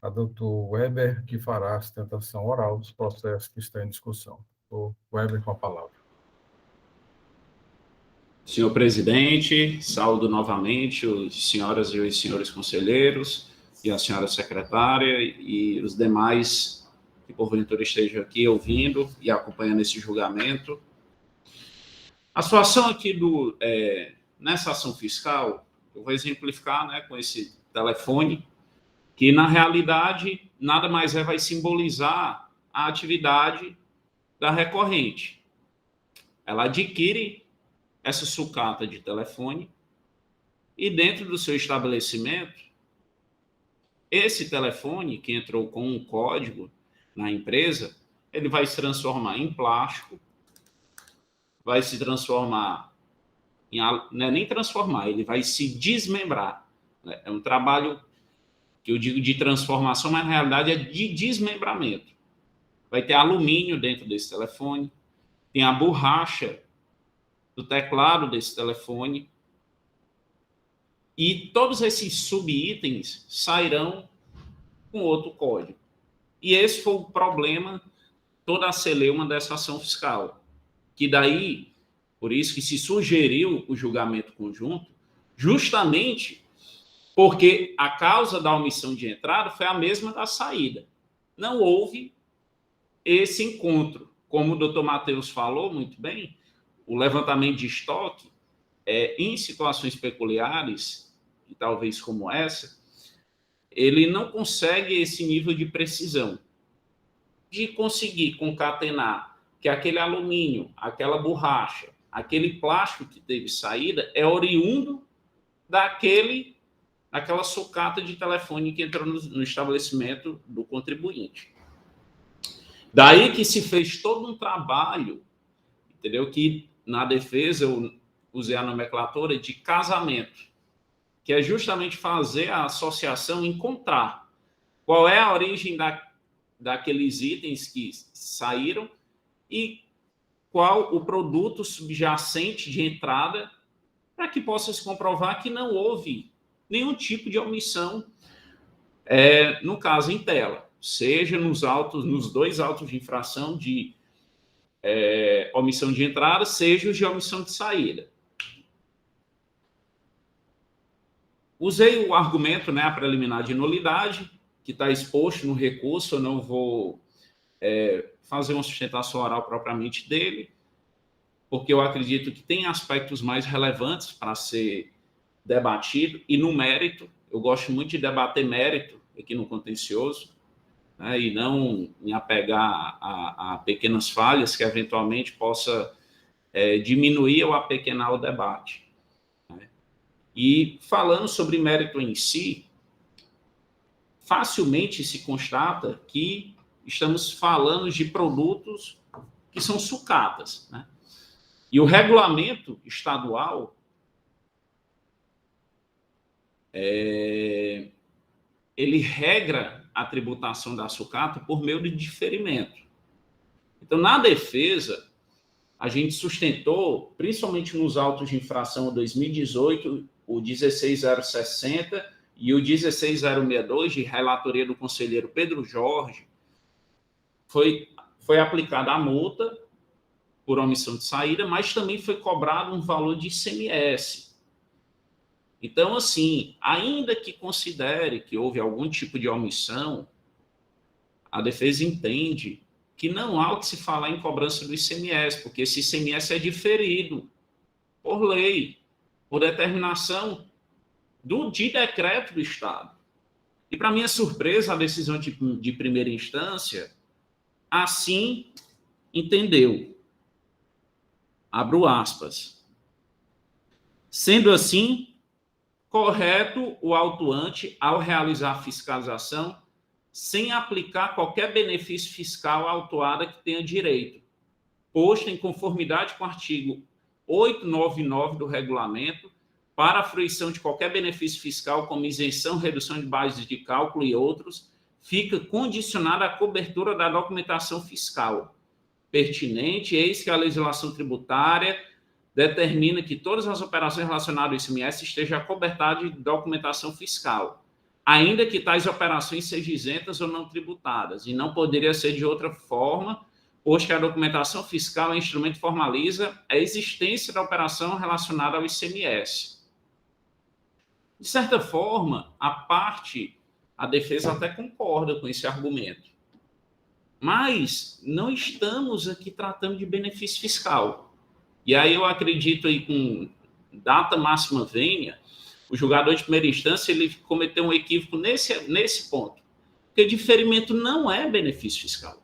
a doutor Weber, que fará a sustentação oral dos processos que estão em discussão. Doutor Weber, com a palavra. Senhor presidente, saúdo novamente os senhoras e os senhores conselheiros e a senhora secretária e os demais que porventura estejam aqui ouvindo e acompanhando esse julgamento. A situação aqui nessa ação fiscal, eu vou exemplificar, né, com esse telefone, que na realidade nada mais vai simbolizar a atividade da recorrente. Ela adquire essa sucata de telefone e dentro do seu estabelecimento, esse telefone que entrou com um código na empresa, ele vai se transformar em plástico, vai se transformar não é nem transformar, ele vai se desmembrar. É um trabalho que eu digo de transformação, mas na realidade é de desmembramento. Vai ter alumínio dentro desse telefone, tem a borracha do teclado desse telefone, e todos esses subitens sairão com outro código. E esse foi o problema, toda a celeuma dessa ação fiscal. Que daí, por isso que se sugeriu o julgamento conjunto, justamente porque a causa da omissão de entrada foi a mesma da saída. Não houve esse encontro. Como o doutor Matheus falou muito bem, o levantamento de estoque, em situações peculiares, e talvez como essa, ele não consegue esse nível de precisão, de conseguir concatenar que aquele alumínio, aquela borracha, aquele plástico que teve saída é oriundo daquela sucata de telefone que entrou no estabelecimento do contribuinte. Daí que se fez todo um trabalho, entendeu? Que na defesa eu usei a nomenclatura de casamento, que é justamente fazer a associação, encontrar qual é a origem daqueles itens que saíram e qual o produto subjacente de entrada, para que possa se comprovar que não houve nenhum tipo de omissão, no caso em tela, seja nos dois autos de infração de omissão de entrada, seja os de omissão de saída. Usei o argumento, a preliminar de nulidade, que está exposto no recurso, eu não vou fazer uma sustentação oral propriamente dele, porque eu acredito que tem aspectos mais relevantes para ser debatido, e no mérito, eu gosto muito de debater mérito aqui no contencioso, e não me apegar a pequenas falhas que eventualmente possa diminuir ou apequenar o debate. E falando sobre mérito em si, facilmente se constata que estamos falando de produtos que são sucatas, E o regulamento estadual ele regra a tributação da sucata por meio de diferimento. Então, na defesa, a gente sustentou, principalmente nos autos de infração 2018, o 16060 e o 16062, de relatoria do conselheiro Pedro Jorge, foi aplicada a multa por omissão de saída, mas também foi cobrado um valor de ICMS. Então, assim, ainda que considere que houve algum tipo de omissão, a defesa entende que não há o que se falar em cobrança do ICMS, porque esse ICMS é diferido por lei, por determinação de decreto do Estado. E, para minha surpresa, a decisão de primeira instância assim entendeu. Abro aspas. Sendo assim, correto o autuante, ao realizar a fiscalização, sem aplicar qualquer benefício fiscal à autuada que tenha direito, posto em conformidade com o artigo 899 do regulamento, para a fruição de qualquer benefício fiscal, como isenção, redução de bases de cálculo e outros, fica condicionada à cobertura da documentação fiscal pertinente, eis que a legislação tributária determina que todas as operações relacionadas ao ICMS estejam acobertadas de documentação fiscal, ainda que tais operações sejam isentas ou não tributadas, e não poderia ser de outra forma, pois que a documentação fiscal é instrumento que formaliza a existência da operação relacionada ao ICMS. De certa forma, a defesa até concorda com esse argumento, mas não estamos aqui tratando de benefício fiscal. E aí eu acredito aí com data máxima vênia, o julgador de primeira instância ele cometeu um equívoco nesse ponto, porque diferimento não é benefício fiscal.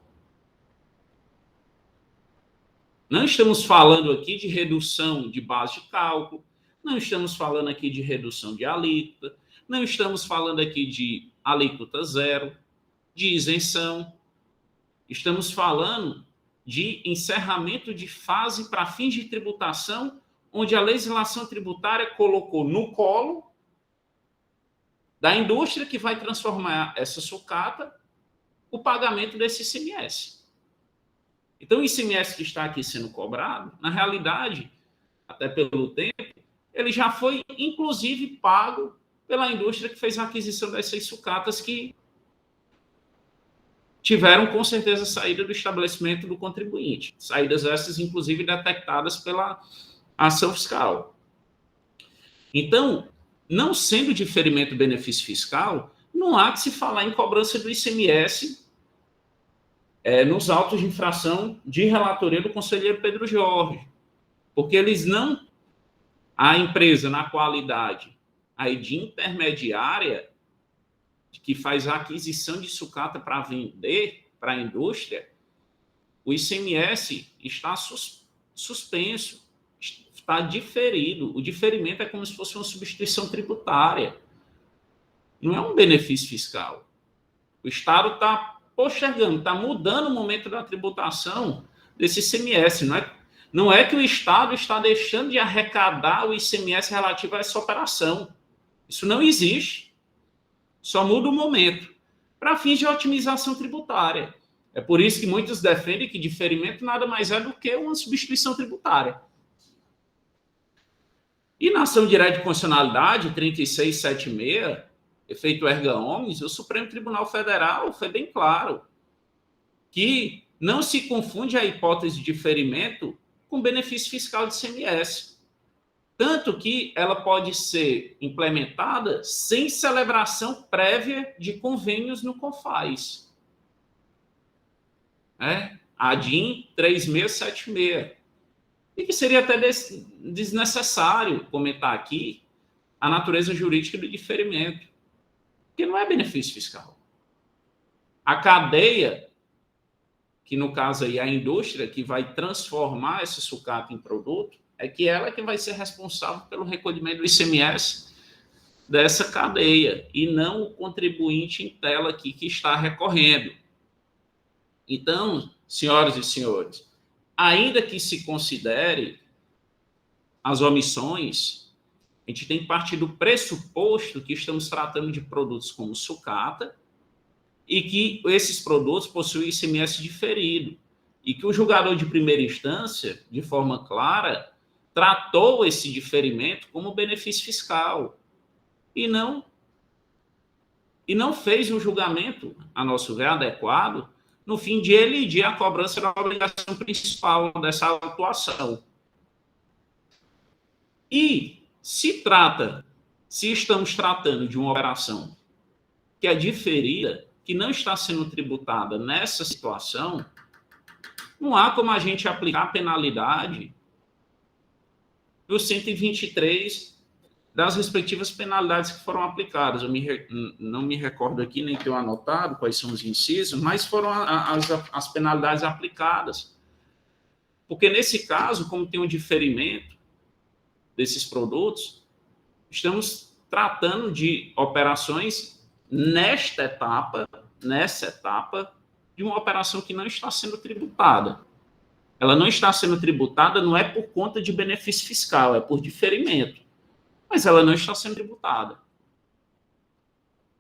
Não estamos falando aqui de redução de base de cálculo, não estamos falando aqui de redução de alíquota, não estamos falando aqui de alíquota zero, de isenção. Estamos falando de encerramento de fase para fins de tributação, onde a legislação tributária colocou no colo da indústria que vai transformar essa sucata o pagamento desse ICMS. Então, o ICMS que está aqui sendo cobrado, na realidade, até pelo tempo, ele já foi, inclusive, pago pela indústria que fez a aquisição dessas sucatas que tiveram, com certeza, saída do estabelecimento do contribuinte. Saídas essas, inclusive, detectadas pela ação fiscal. Então, não sendo diferimento benefício fiscal, não há que se falar em cobrança do ICMS nos autos de infração de relatoria do conselheiro Pedro Jorge, porque eles não... A empresa, na qualidade aí de intermediária, que faz a aquisição de sucata para vender para a indústria, o ICMS está suspenso, está diferido. O diferimento é como se fosse uma substituição tributária. Não é um benefício fiscal. O Estado está postergando, está mudando o momento da tributação desse ICMS. Não é que o Estado está deixando de arrecadar o ICMS relativo a essa operação. Isso não existe. Só muda o momento, para fins de otimização tributária. É por isso que muitos defendem que diferimento nada mais é do que uma substituição tributária. E na ação direta de constitucionalidade 3676, efeito erga omnes, o Supremo Tribunal Federal foi bem claro que não se confunde a hipótese de diferimento com benefício fiscal de ICMS. Tanto que ela pode ser implementada sem celebração prévia de convênios no CONFAS. A DIN 3676. E que seria até desnecessário comentar aqui a natureza jurídica do diferimento, porque não é benefício fiscal. A cadeia, que no caso aí é a indústria que vai transformar esse sucata em produto, é que ela que vai ser responsável pelo recolhimento do ICMS dessa cadeia, e não o contribuinte em tela aqui que está recorrendo. Então, senhoras e senhores, ainda que se considere as omissões, a gente tem que partir do pressuposto que estamos tratando de produtos como sucata e que esses produtos possuem ICMS diferido e que o julgador de primeira instância, de forma clara, tratou esse diferimento como benefício fiscal e não fez um julgamento, a nosso ver, adequado, no fim de elidir a cobrança da obrigação principal dessa atuação. E se estamos tratando de uma operação que é diferida, que não está sendo tributada nessa situação, não há como a gente aplicar a penalidade do 123 das respectivas penalidades que foram aplicadas. Eu não me recordo aqui, nem tenho anotado quais são os incisos, mas foram as penalidades aplicadas. Porque, nesse caso, como tem um diferimento desses produtos, estamos tratando de operações nessa etapa, de uma operação que não está sendo tributada. Ela não está sendo tributada não é por conta de benefício fiscal, é por diferimento. Mas ela não está sendo tributada.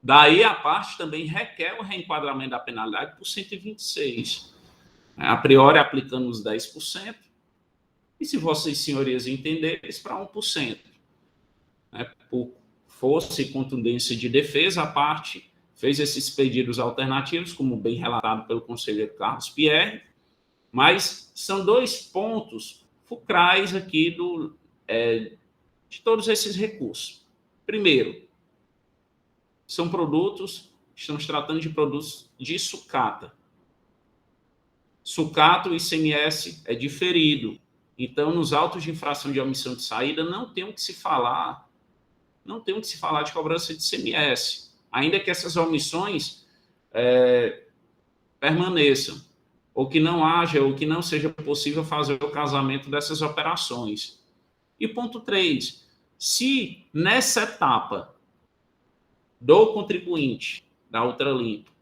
Daí a parte também requer o reenquadramento da penalidade por 126. A priori aplicando os 10%, e se vossas senhorias entenderem, para 1%. Por força e contundência de defesa, a parte fez esses pedidos alternativos, como bem relatado pelo conselheiro Carlos Pierre, mas são dois pontos fulcrais aqui de todos esses recursos. Primeiro, estamos tratando de produtos de sucata. Sucata, o ICMS é diferido. Então, nos autos de infração de omissão de saída, não tem o que se falar de cobrança de ICMS, ainda que essas omissões permaneçam, ou que não haja, ou que não seja possível fazer o casamento dessas operações. E ponto 3, se nessa etapa do contribuinte, da Ultralimpo,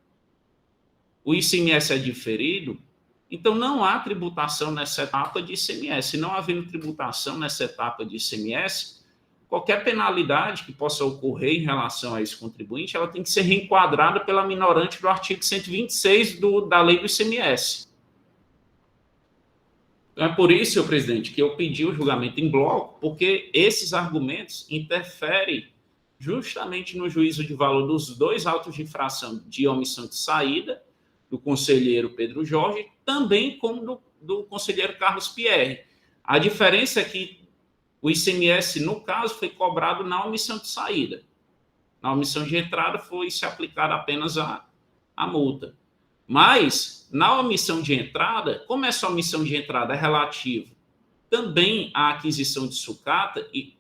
o ICMS é diferido, então não há tributação nessa etapa de ICMS. Se não havendo tributação nessa etapa de ICMS, qualquer penalidade que possa ocorrer em relação a esse contribuinte, ela tem que ser reenquadrada pela minorante do artigo 126 da lei do ICMS. Então, é por isso, senhor presidente, que eu pedi o julgamento em bloco, porque esses argumentos interferem justamente no juízo de valor dos dois autos de infração de omissão de saída, do conselheiro Pedro Jorge, também como do conselheiro Carlos Pierre. A diferença é que o ICMS, no caso, foi cobrado na omissão de saída. Na omissão de entrada foi-se aplicada apenas a multa. Mas, na omissão de entrada, como essa omissão de entrada é relativa também à aquisição de sucata, e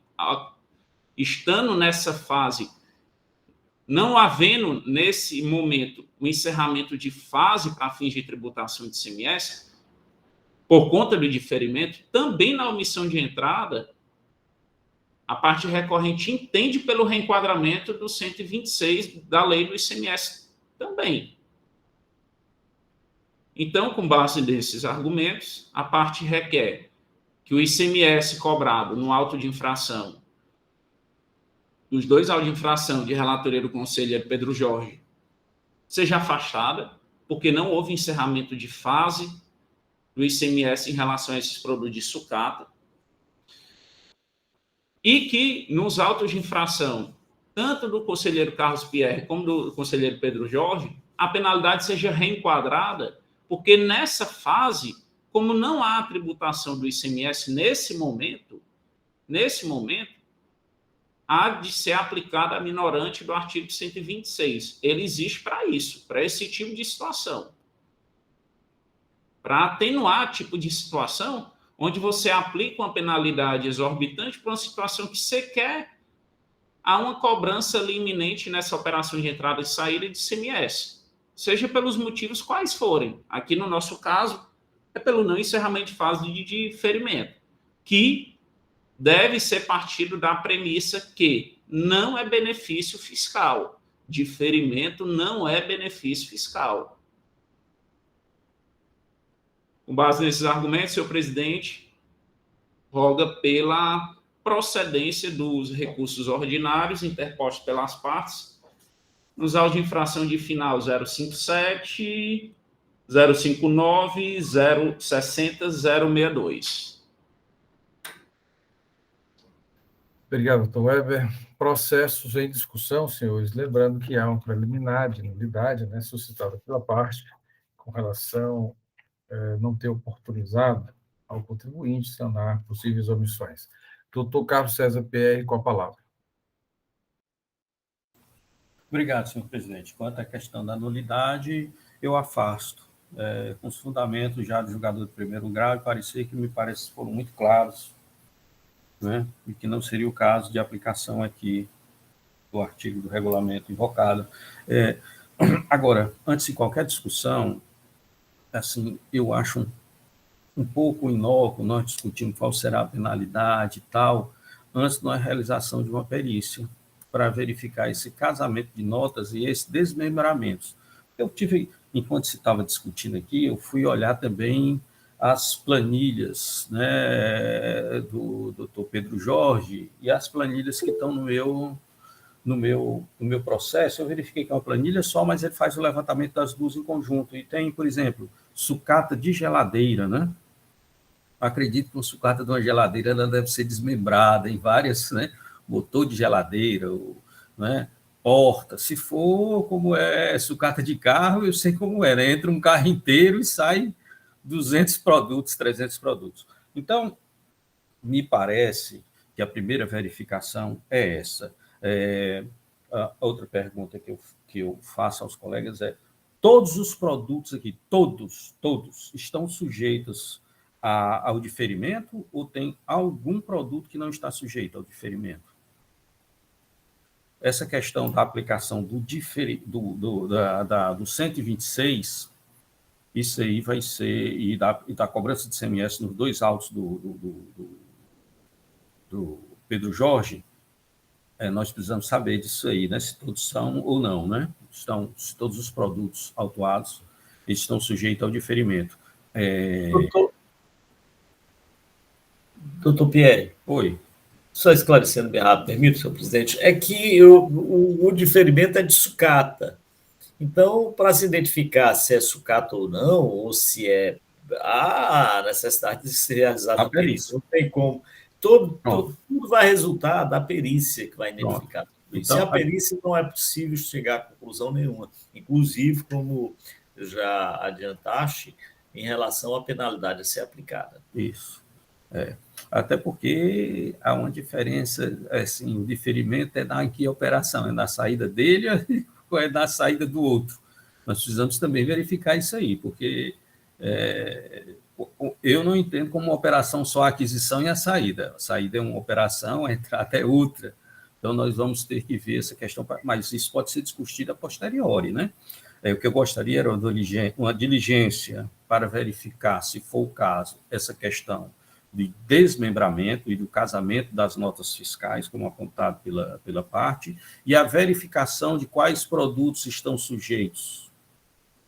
estando nessa fase, não havendo, nesse momento, o encerramento de fase para fins de tributação de ICMS, por conta do diferimento, também na omissão de entrada, a parte recorrente entende pelo reenquadramento do 126 da lei do ICMS também. Então, com base nesses argumentos, a parte requer que o ICMS cobrado no auto de infração, dos dois autos de infração de relatoria do conselheiro Pedro Jorge, seja afastada, porque não houve encerramento de fase do ICMS em relação a esses produtos de sucata, e que nos autos de infração, tanto do conselheiro Carlos Pierre como do conselheiro Pedro Jorge, a penalidade seja reenquadrada, porque nessa fase, como não há tributação do ICMS nesse momento, há de ser aplicada a minorante do artigo 126. Ele existe para isso, para esse tipo de situação. Para atenuar tipo de situação onde você aplica uma penalidade exorbitante para uma situação que sequer há uma cobrança ali iminente nessa operação de entrada e saída de ICMS, seja pelos motivos quais forem. Aqui no nosso caso, é pelo não encerramento de fase de diferimento, que deve ser partido da premissa que não é benefício fiscal. Diferimento não é benefício fiscal. Com base nesses argumentos, senhor presidente, roga pela procedência dos recursos ordinários interpostos pelas partes nos autos de infração de final 057, 059, 060, 062. Obrigado, doutor Weber. Processos em discussão, senhores. Lembrando que há uma preliminar de nulidade, né, suscitada pela parte com relação não ter oportunizado ao contribuinte sanar possíveis omissões. Doutor Carlos César PR, com a palavra. Obrigado, senhor presidente. Quanto à questão da nulidade, eu afasto. Com os fundamentos já do julgador de primeiro grau, me parece que foram muito claros, né? E que não seria o caso de aplicação aqui do artigo do regulamento invocado. Agora, antes de qualquer discussão, assim, eu acho um pouco inócuo nós discutimos qual será a penalidade e tal, antes da realização de uma perícia, para verificar esse casamento de notas e esses desmembramentos. Eu tive, enquanto se estava discutindo aqui, eu fui olhar também as planilhas, né, do doutor Pedro Jorge e as planilhas que estão no meu processo. Eu verifiquei que é uma planilha só, mas ele faz o levantamento das duas em conjunto. E tem, por exemplo, sucata de geladeira, né? Acredito que uma sucata de uma geladeira ela deve ser desmembrada em várias, né? Motor de geladeira, né? Porta. Se for como é sucata de carro, eu sei como é, né? Entra um carro inteiro e sai 200 produtos, 300 produtos. Então, me parece que a primeira verificação é essa. A outra pergunta que eu faço aos colegas é: todos os produtos aqui, todos estão sujeitos ao diferimento ou tem algum produto que não está sujeito ao diferimento? Essa questão da aplicação do 126, isso aí vai ser, e da cobrança de ICMS nos dois autos do Pedro Jorge, nós precisamos saber disso aí, né? Se todos são ou não, né? Se todos os produtos autuados estão sujeitos ao diferimento. Doutor Pierre. Oi. Só esclarecendo bem rápido, permite, senhor presidente, é que o diferimento é de sucata. Então, para se identificar se é sucata ou não, ou se há necessidade de se realizar A a perícia. perícia. Não tem como. Pronto. Tudo vai resultar da perícia que vai Pronto. identificar. Então, Sem a perícia, não é possível chegar a conclusão nenhuma. Inclusive, como já adiantaste, em relação à penalidade a ser aplicada. Isso. Até porque há uma diferença, assim, o diferimento é na que operação, é na saída dele ou é na saída do outro. Nós precisamos também verificar isso aí, porque eu não entendo como uma operação só a aquisição e a saída. A saída é uma operação, a entrada é outra. Então, nós vamos ter que ver essa questão, mas isso pode ser discutido a posteriori, né? O que eu gostaria era uma diligência para verificar, se for o caso, essa questão de desmembramento e do casamento das notas fiscais, como apontado pela parte, e a verificação de quais produtos estão sujeitos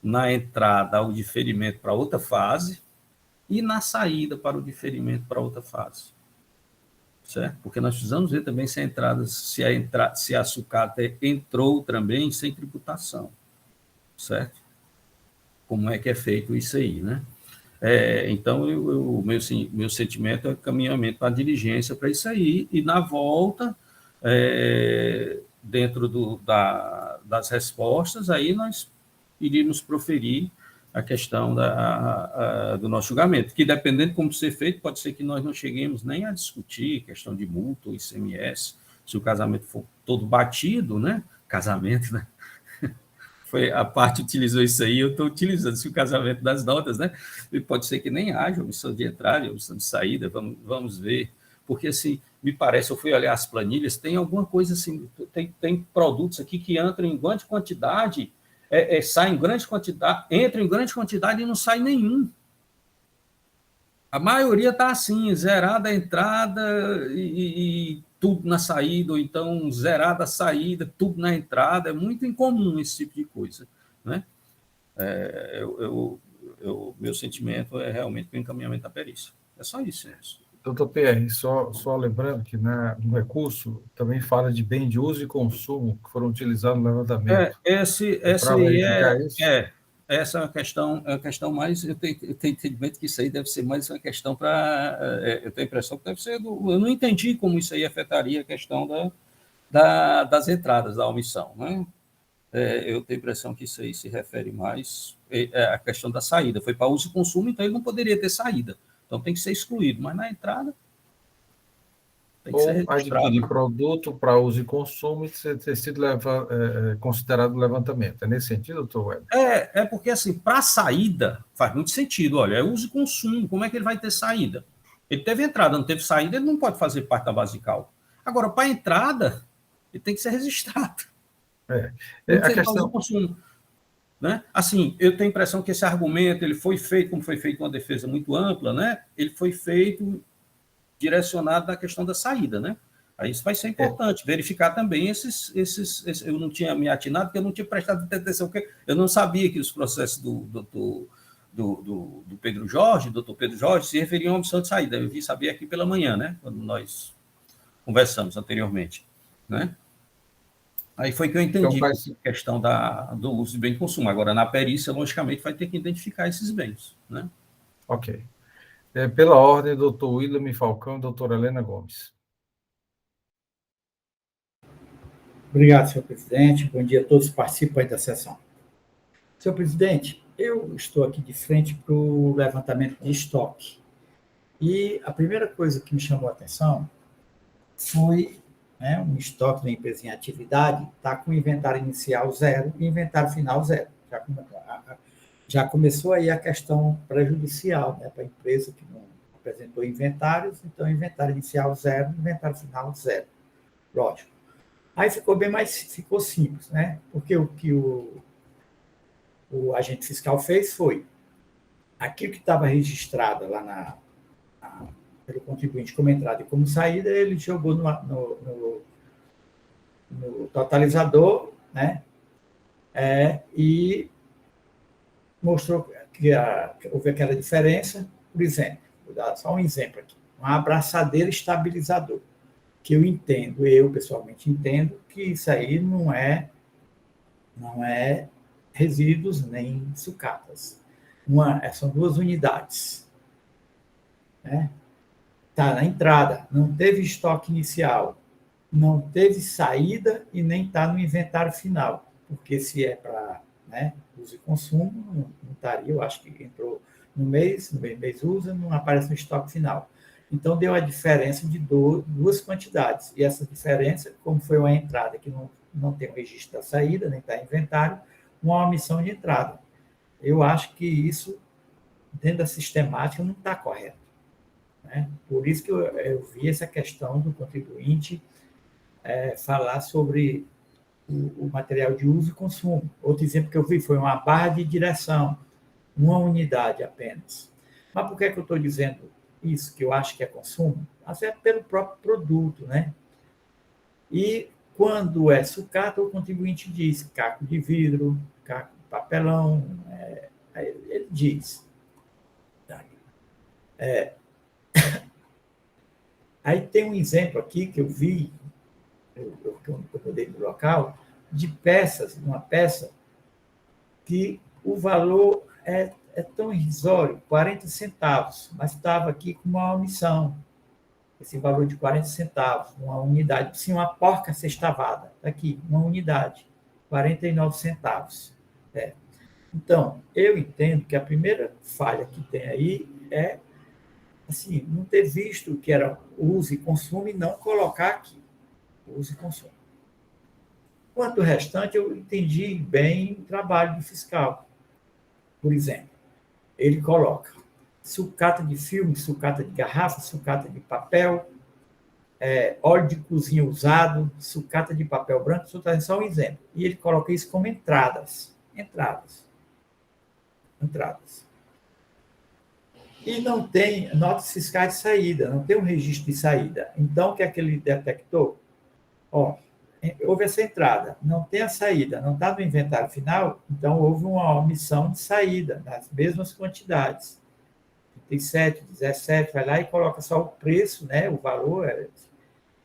na entrada ao diferimento para outra fase e na saída para o diferimento para outra fase. Certo? Porque nós precisamos ver também se a sucata entrou também sem tributação. Certo? Como é que é feito isso aí, né? Então, o meu sentimento é caminhamento para a diligência para isso aí, e na volta, dentro das respostas, aí nós iríamos proferir a questão do nosso julgamento, que dependendo de como ser feito, pode ser que nós não cheguemos nem a discutir questão de multa ou ICMS, se o casamento for todo batido, né? Casamento, né? A parte utilizou isso aí, eu estou utilizando o casamento das notas, né? E pode ser que nem haja omissão de entrada, omissão de saída, vamos ver. Porque, assim, me parece, eu fui olhar as planilhas, tem alguma coisa assim, tem produtos aqui que entram em grande quantidade, saem em grande quantidade, entram em grande quantidade e não sai nenhum. A maioria está assim, zerada a entrada e tudo na saída, ou então zerada a saída, tudo na entrada. É muito incomum esse tipo de coisa, né? Meu sentimento é realmente o encaminhamento da perícia. É só isso. Doutor Pierre, só lembrando que no recurso também fala de bem de uso e consumo que foram utilizados no levantamento. Essa é uma questão mais. Eu tenho entendimento que isso aí deve ser mais uma questão para. Eu tenho a impressão que deve ser. Eu não entendi como isso aí afetaria a questão das entradas, da omissão, né? Eu tenho a impressão que isso aí se refere mais à questão da saída. Foi para uso e consumo, então ele não poderia ter saída. Então tem que ser excluído, mas na entrada tem que ser registrado. Ou adquirir produto para uso e consumo e ter sido considerado levantamento. É nesse sentido, doutor Weber? Porque, assim, para a saída, faz muito sentido. Olha, é uso e consumo. Como é que ele vai ter saída? Ele teve entrada, não teve saída, ele não pode fazer parte da base de cálculo. Agora, para a entrada, ele tem que ser registrado. A questão... consumo, né? Assim, eu tenho a impressão que esse argumento ele foi feito, como foi feito uma defesa muito ampla, né? Ele foi feito direcionado na questão da saída, né? Aí isso vai ser importante, verificar também esses. Eu não tinha me atinado, porque eu não tinha prestado atenção, porque eu não sabia que os processos do Pedro Jorge, doutor Pedro Jorge, se referiam à omissão de saída. Eu vim saber aqui pela manhã, né? Quando nós conversamos anteriormente, né? Aí foi que eu entendi a questão do uso de bem de consumo. Agora, na perícia, logicamente, vai ter que identificar esses bens, né? Ok. Pela ordem, doutor William Falcão e doutora Helena Gomes. Obrigado, senhor presidente. Bom dia a todos que participam da sessão. Senhor presidente, eu estou aqui de frente para o levantamento de estoque. E a primeira coisa que me chamou a atenção foi um estoque da empresa em atividade, está com inventário inicial zero e inventário final zero. Já começou aí a questão prejudicial, né, para a empresa que não apresentou inventários, então inventário inicial zero, inventário final zero. Lógico. Aí ficou simples, né? Porque o que o agente fiscal fez foi aquilo que estava registrado lá pelo contribuinte como entrada e como saída, ele jogou no totalizador, né? E mostrou que houve aquela diferença. Por exemplo, vou dar só um exemplo aqui: uma abraçadeira estabilizador. que eu pessoalmente entendo, que isso aí não é resíduos nem sucatas. São 2 unidades. Né? Está na entrada, não teve estoque inicial, não teve saída e nem está no inventário final, porque se é para, né, uso e consumo, não estaria, eu acho que entrou no mês usa, não aparece no estoque final. Então, deu a diferença de 2 quantidades, e essa diferença, como foi uma entrada que não tem o registro da saída, nem está em inventário, uma omissão de entrada. Eu acho que isso, dentro da sistemática, não está correto. Né? Por isso que eu vi essa questão do contribuinte falar sobre o material de uso e consumo. Outro exemplo que eu vi foi uma barra de direção, uma unidade apenas. Mas por que eu estou dizendo isso, que eu acho que é consumo? Mas é pelo próprio produto, né? E quando é sucata, o contribuinte diz caco de vidro, caco de papelão, ele diz. Aí tem um exemplo aqui que eu vi, eu mudei do local, de peças, uma peça que o valor é tão irrisório, 40 centavos, mas estava aqui com uma omissão. Esse valor de 40 centavos, uma unidade, sim, uma porca sextavada, está aqui, uma unidade, 49 centavos. Então, eu entendo que a primeira falha que tem aí é assim, não ter visto que era uso e consumo e não colocar aqui, uso e consumo. Quanto ao restante, eu entendi bem o trabalho do fiscal. Por exemplo, ele coloca sucata de filme, sucata de garrafa, sucata de papel, óleo de cozinha usado, sucata de papel branco, isso está só um exemplo. E ele coloca isso como entradas. E não tem notas fiscais de saída, não tem um registro de saída. Então, o que é que ele detectou? Houve essa entrada, não tem a saída, não está no inventário final, então houve uma omissão de saída, nas mesmas quantidades. 37, 17, vai lá e coloca só o preço, né? O valor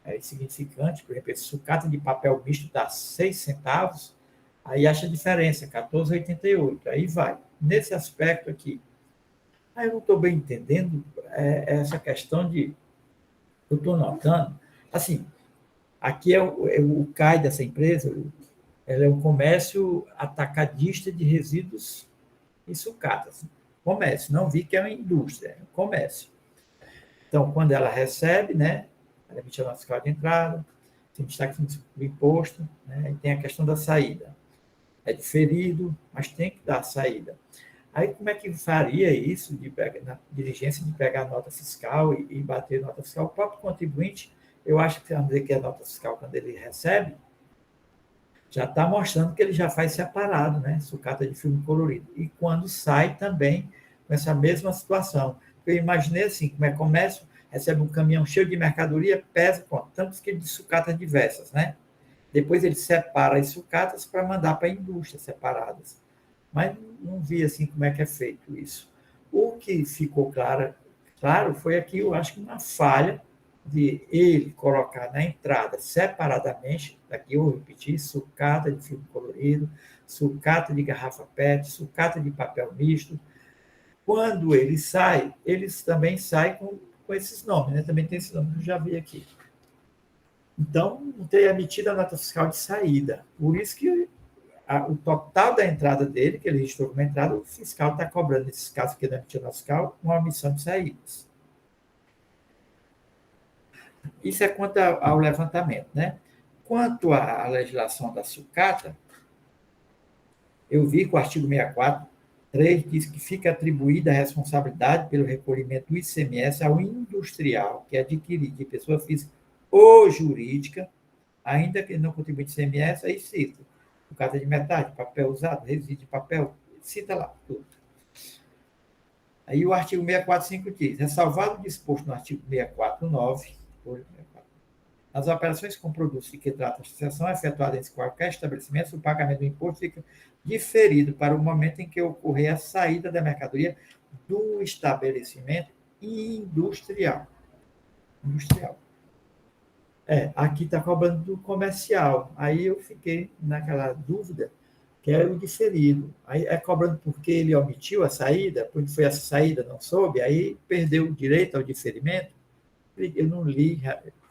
é insignificante, por exemplo, sucata de papel misto dá 6 centavos, aí acha a diferença, 14,88, aí vai. Nesse aspecto aqui, eu não estou bem entendendo essa questão de... Eu estou notando, assim, aqui é o CAI dessa empresa, ela é um comércio atacadista de resíduos e sucatas. Comércio, não vi que é uma indústria, é um comércio. Então, quando ela recebe, né, ela emite a nota fiscal de entrada, tem destaque do imposto, né, e tem a questão da saída. É diferido, mas tem que dar a saída. Aí, como é que faria isso, na diligência de pegar a nota fiscal e bater a nota fiscal? O próprio contribuinte, eu acho que, vamos dizer que a nota fiscal, quando ele recebe, já está mostrando que ele já faz separado, né? Sucata de filme colorido. E quando sai também com essa mesma situação. Eu imaginei assim, como é comércio, recebe um caminhão cheio de mercadoria, pesa, tantos quilos de sucatas diversas, né? Depois ele separa as sucatas para mandar para a indústria separadas. Mas não vi assim como é que é feito isso. O que ficou claro foi aqui, eu acho que uma falha de ele colocar na entrada separadamente, daqui eu repeti, sucata de filme colorido, sucata de garrafa PET, sucata de papel misto. Quando ele sai, eles também saem com esses nomes, né? Também tem esse nome que eu já vi aqui. Então, não tem emitido a nota fiscal de saída. Por isso que o total da entrada dele, que ele registrou como entrada, o fiscal está cobrando, nesses casos que não emitiu a nota fiscal, uma omissão de saídas. Isso é quanto ao levantamento, né? Quanto à legislação da sucata, eu vi que o artigo 64(3) diz que fica atribuída a responsabilidade pelo recolhimento do ICMS ao industrial que adquirir de pessoa física ou jurídica, ainda que não contribua de ICMS, aí cita sucata de metade, papel usado, resíduo de papel, cita lá tudo. Aí o artigo 645 diz, ressalvado o disposto no artigo 649, as operações com produtos de que trata a associação efetuadas em qualquer estabelecimento, o pagamento do imposto fica diferido para o momento em que ocorrer a saída da mercadoria do estabelecimento industrial. Aqui está cobrando do comercial. Aí eu fiquei naquela dúvida, que é o diferido. Aí é cobrando porque ele omitiu a saída, porque foi essa saída, não soube, aí perdeu o direito ao diferimento. Eu não li,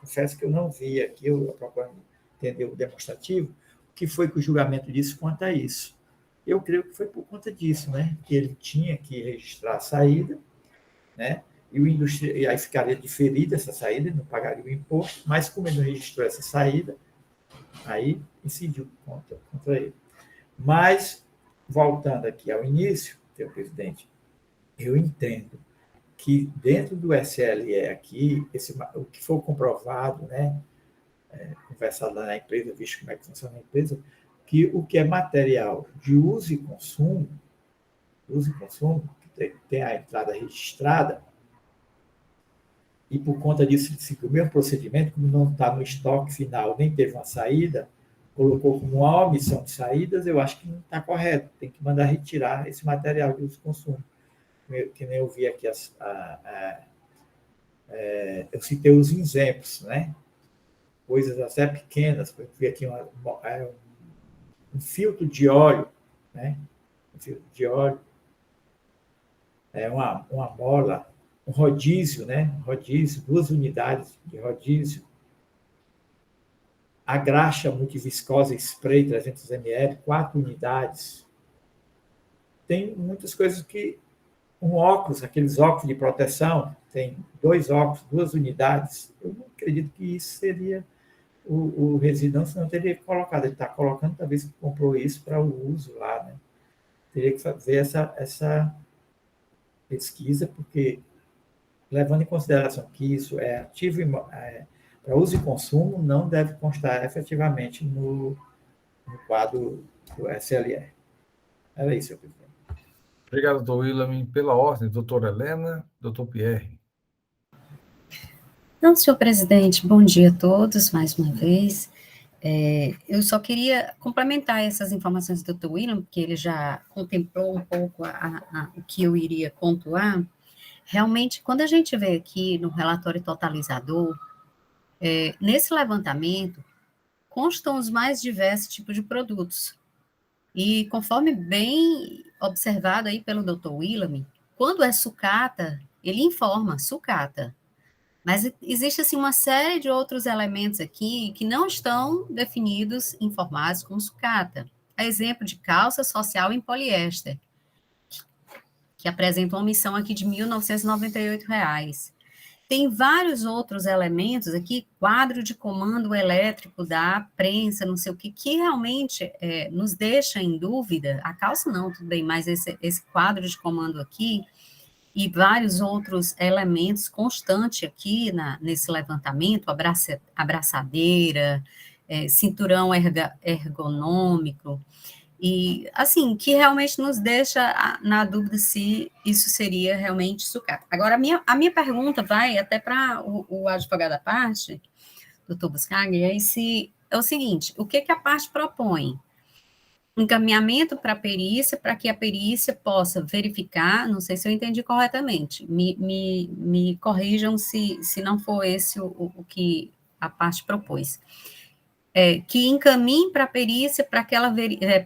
confesso que eu não vi aqui, eu procuro entender o demonstrativo, o que foi que o julgamento disse quanto a isso. Eu creio que foi por conta disso, né? Que ele tinha que registrar a saída, né? E aí ficaria diferida essa saída, não pagaria o imposto, mas como ele não registrou essa saída, aí incidiu contra ele. Mas, voltando aqui ao início, senhor presidente, eu entendo que dentro do SLE aqui, o que for comprovado, né, conversado lá na empresa, visto como é que funciona a empresa, que o que é material de uso e consumo, que tem a entrada registrada, e por conta disso ele seguiu o mesmo procedimento, como não está no estoque final, nem teve uma saída, colocou como uma omissão de saídas, eu acho que não está correto, tem que mandar retirar esse material de uso e consumo. Que nem eu vi aqui, eu citei os exemplos, né? Coisas até pequenas, eu vi aqui um filtro de óleo, né? Um filtro de óleo, uma mola, um rodízio, né? Rodízio, 2 unidades de rodízio, a graxa multiviscosa spray 300 ml, 4 unidades. Tem muitas coisas que óculos, aqueles óculos de proteção, tem 2 óculos, 2 unidades. Eu não acredito que isso seria o resíduo, senão não teria colocado. Ele está colocando, talvez que comprou isso para o uso lá, né? Teria que fazer essa pesquisa, porque, levando em consideração que isso é ativo para uso e consumo, não deve constar efetivamente no quadro do SLR. Era isso, senhor presidente. Obrigado, doutor William. Pela ordem, doutora Helena, doutor Pierre. Não, senhor presidente, bom dia a todos, mais uma vez. Eu só queria complementar essas informações do doutor William, porque ele já contemplou um pouco o que eu iria pontuar. Realmente, quando a gente vê aqui no relatório totalizador, nesse levantamento, constam os mais diversos tipos de produtos. E conforme bem observado aí pelo Dr. William, quando é sucata, ele informa sucata. Mas existe assim uma série de outros elementos aqui que não estão definidos, informados como sucata. A exemplo de calça social em poliéster, que apresenta uma omissão aqui de R$ 1.998. Tem vários outros elementos aqui, quadro de comando elétrico da prensa, não sei o que realmente nos deixa em dúvida. A calça não, tudo bem, mas esse quadro de comando aqui e vários outros elementos constantes aqui nesse levantamento, abraçadeira, cinturão ergonômico, e, assim, que realmente nos deixa na dúvida se isso seria realmente sucata. Agora, a minha pergunta vai até para o advogado da parte, doutor Buscaglia, é o seguinte, o que a parte propõe? Encaminhamento para a perícia, para que a perícia possa verificar, não sei se eu entendi corretamente, me corrijam se não for esse o que a parte propôs. Que encaminhe para a perícia para que ela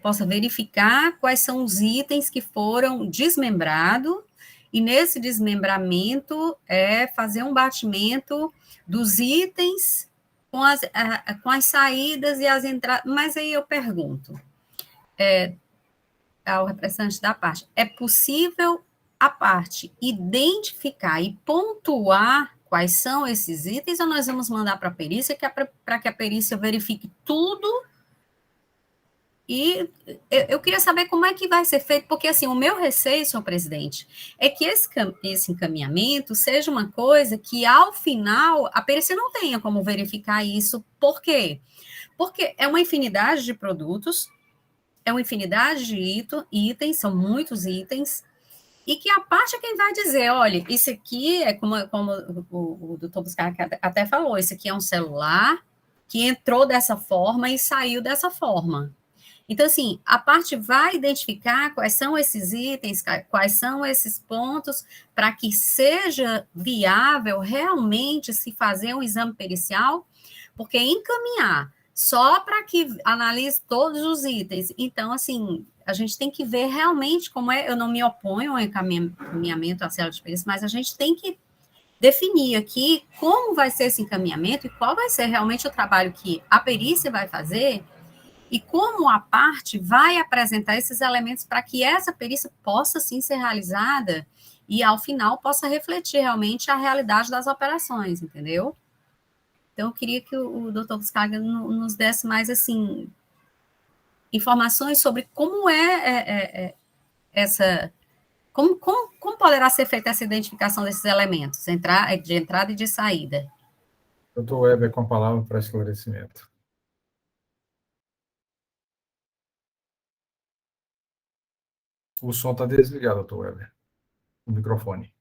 possa verificar quais são os itens que foram desmembrados, e nesse desmembramento fazer um batimento dos itens com as saídas e as entradas. Mas aí eu pergunto ao representante da parte, é possível a parte identificar e pontuar quais são esses itens, ou nós vamos mandar para a perícia, para que a perícia verifique tudo? E eu queria saber como é que vai ser feito, porque, assim, o meu receio, senhor presidente, é que esse encaminhamento seja uma coisa que, ao final, a perícia não tenha como verificar isso. Por quê? Porque é uma infinidade de produtos, é uma infinidade de itens, são muitos itens, e que a parte é quem vai dizer, olha, isso aqui é como o doutor Buscaglia até falou, isso aqui é um celular que entrou dessa forma e saiu dessa forma. Então, assim, a parte vai identificar quais são esses itens, quais são esses pontos, para que seja viável realmente se fazer um exame pericial, Porque encaminhar só para que analise todos os itens, então, assim, a gente tem que ver realmente como é, eu não me oponho ao encaminhamento à célula de perícia, mas a gente tem que definir aqui como vai ser esse encaminhamento e qual vai ser realmente o trabalho que a perícia vai fazer e como a parte vai apresentar esses elementos para que essa perícia possa, sim, ser realizada e, ao final, possa refletir realmente a realidade das operações, entendeu? Então, eu queria que o doutor Buscaga nos desse mais, assim, informações sobre como essa... Como poderá ser feita essa identificação desses elementos, de entrada e de saída? Doutor Weber, com a palavra para esclarecimento. O som está desligado, doutor Weber. O microfone.